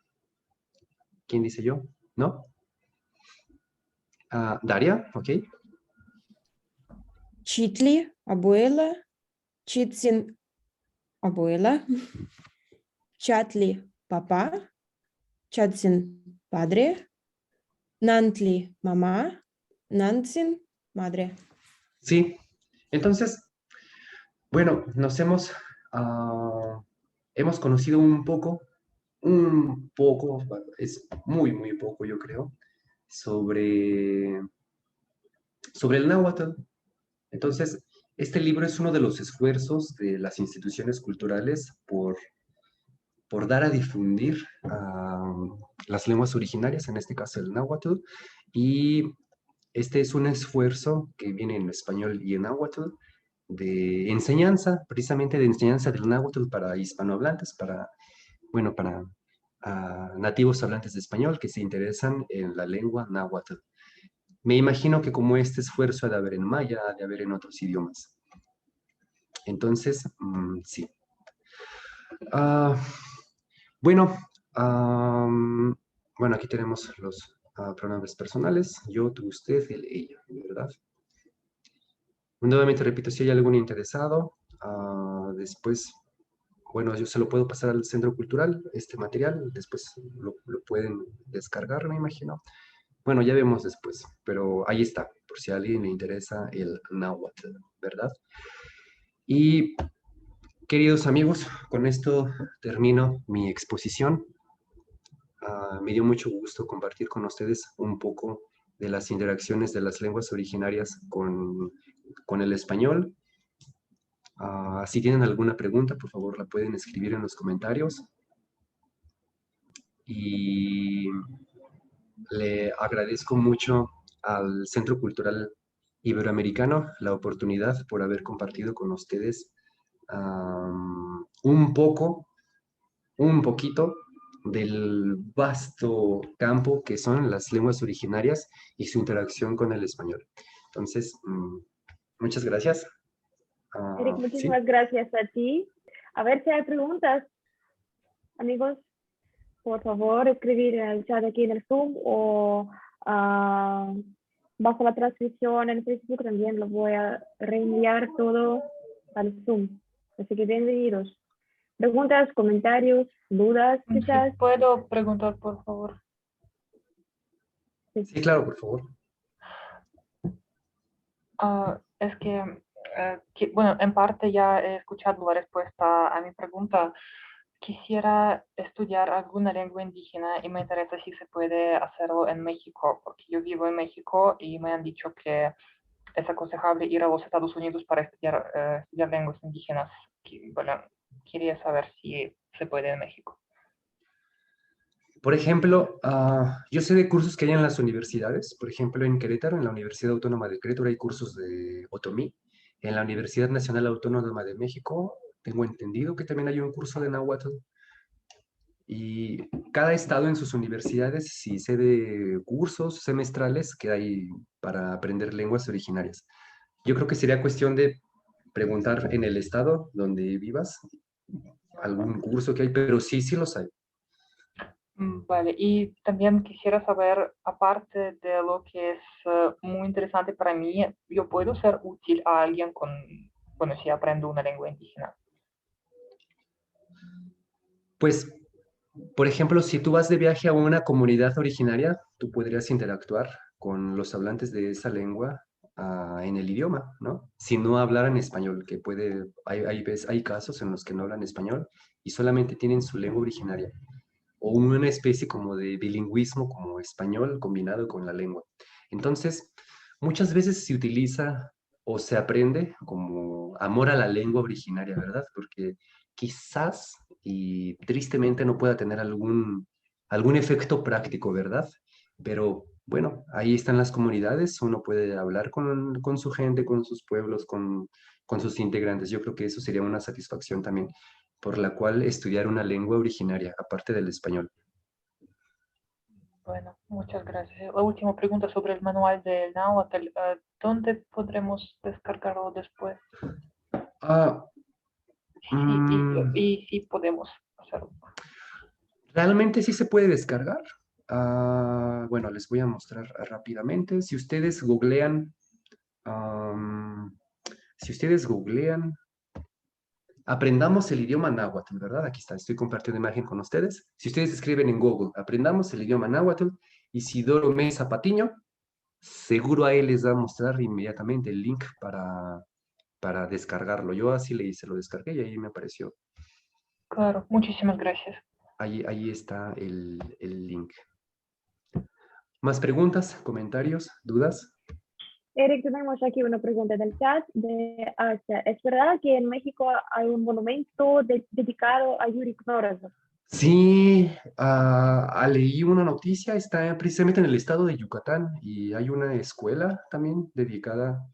¿Quién dice yo? ¿No? Daria, ok. Chitli, abuela. Chitzin, abuela. Chatli, papá. Chatsin, padre. Nantli, mamá. Nantsin, madre. Sí, entonces, bueno, hemos conocido un poco, es muy, muy poco, yo creo, sobre, sobre el náhuatl. Entonces, este libro es uno de los esfuerzos de las instituciones culturales por dar a difundir las lenguas originarias, en este caso el náhuatl, y este es un esfuerzo que viene en español y en náhuatl de enseñanza, precisamente de enseñanza del náhuatl para hispanohablantes, para nativos hablantes de español que se interesan en la lengua náhuatl. Me imagino que como este esfuerzo ha de haber en maya, ha de haber en otros idiomas. Entonces, sí. Bueno, bueno, aquí tenemos los pronombres personales. Yo, tú, usted, él, ella, ¿verdad? Nuevamente repito, si hay algún interesado, después, bueno, yo se lo puedo pasar al Centro Cultural, este material, después lo pueden descargar, me imagino. Bueno, ya vemos después, pero ahí está, por si a alguien le interesa el náhuatl, ¿verdad? Y queridos amigos, con esto termino mi exposición. Me dio mucho gusto compartir con ustedes un poco de las interacciones de las lenguas originarias con el español. Si tienen alguna pregunta, por favor, la pueden escribir en los comentarios. Y le agradezco mucho al Centro Cultural Iberoamericano la oportunidad por haber compartido con ustedes un poquito del vasto campo que son las lenguas originarias y su interacción con el español. Entonces, muchas gracias. Eric, Sí. muchísimas gracias a ti. A ver si hay preguntas. Amigos, por favor, escribir en el chat aquí en el Zoom o bajo la transmisión en Facebook también lo voy a reenviar todo al Zoom. Así que bienvenidos. Preguntas, comentarios, dudas, quizás. Sí, ¿puedo preguntar, por favor? Sí, claro, por favor. Es que, bueno, en parte ya he escuchado la respuesta a mi pregunta. Quisiera estudiar alguna lengua indígena y me interesa si se puede hacerlo en México, porque yo vivo en México y me han dicho que es aconsejable ir a los Estados Unidos para estudiar lenguas indígenas. Bueno, quería saber si se puede en México. Por ejemplo, yo sé de cursos que hay en las universidades. Por ejemplo, en Querétaro, en la Universidad Autónoma de Querétaro, hay cursos de otomí. En la Universidad Nacional Autónoma de México, tengo entendido que también hay un curso de náhuatl. Y cada estado en sus universidades sí cede cursos semestrales que hay para aprender lenguas originarias. Yo creo que sería cuestión de preguntar en el estado donde vivas algún curso que hay, pero sí, sí los hay. Vale, y también quisiera saber, aparte de lo que es muy interesante para mí, ¿yo puedo ser útil a alguien bueno, si aprendo una lengua indígena? Pues, por ejemplo, si tú vas de viaje a una comunidad originaria, tú podrías interactuar con los hablantes de esa lengua en el idioma, ¿no? Si no hablaran español, que hay casos en los que no hablan español y solamente tienen su lengua originaria, o una especie como de bilingüismo, como español combinado con la lengua. Entonces, muchas veces se utiliza o se aprende como amor a la lengua originaria, ¿verdad? Porque quizás y tristemente no pueda tener algún efecto práctico, ¿verdad? Pero bueno, ahí están las comunidades, uno puede hablar con su gente, con sus pueblos, con sus integrantes. Yo creo que eso sería una satisfacción también, por la cual estudiar una lengua originaria, aparte del español. Bueno, muchas gracias. La última pregunta sobre el manual del náhuatl. ¿Dónde podremos descargarlo después? Y sí podemos hacerlo. Realmente sí se puede descargar. Bueno, les voy a mostrar rápidamente. Si ustedes googlean aprendamos el idioma náhuatl, ¿verdad? Aquí está, estoy compartiendo imagen con ustedes. Si ustedes escriben en Google, aprendamos el idioma náhuatl, Isidoro Mesa Patiño, seguro a él les va a mostrar inmediatamente el link para descargarlo. Yo así le hice, lo descargué y ahí me apareció. Claro, muchísimas gracias. Ahí está el link. ¿Más preguntas, comentarios, dudas? Eric, tenemos aquí una pregunta del chat de Asia. ¿Es verdad que en México hay un monumento dedicado a Yuri Knorozov? Sí, leí una noticia, está precisamente en el estado de Yucatán y hay una escuela también dedicada,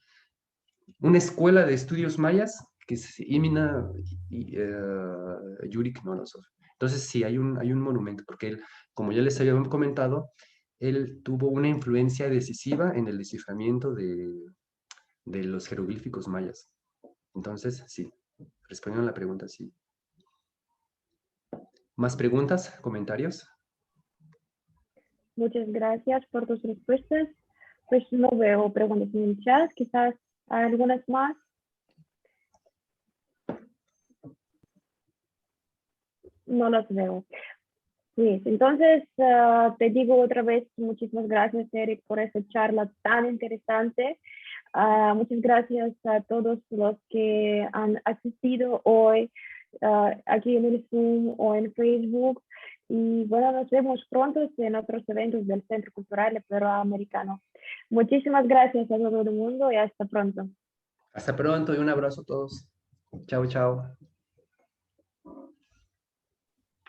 una escuela de estudios mayas que se Imina Yuri Knorozov. Entonces sí, hay un monumento, porque él, como ya les había comentado, él tuvo una influencia decisiva en el desciframiento de los jeroglíficos mayas. Entonces, sí, respondiendo a la pregunta, sí. ¿Más preguntas, comentarios? Muchas gracias por tus respuestas. Pues no veo preguntas en el chat, quizás algunas más. No las veo. Sí, entonces te digo otra vez muchísimas gracias, Eric, por esta charla tan interesante. Muchas gracias a todos los que han asistido hoy aquí en el Zoom o en Facebook. Y bueno, nos vemos pronto en otros eventos del Centro Cultural Iberoamericano. Muchísimas gracias a todo el mundo y hasta pronto. Hasta pronto y un abrazo a todos. Chao, chao.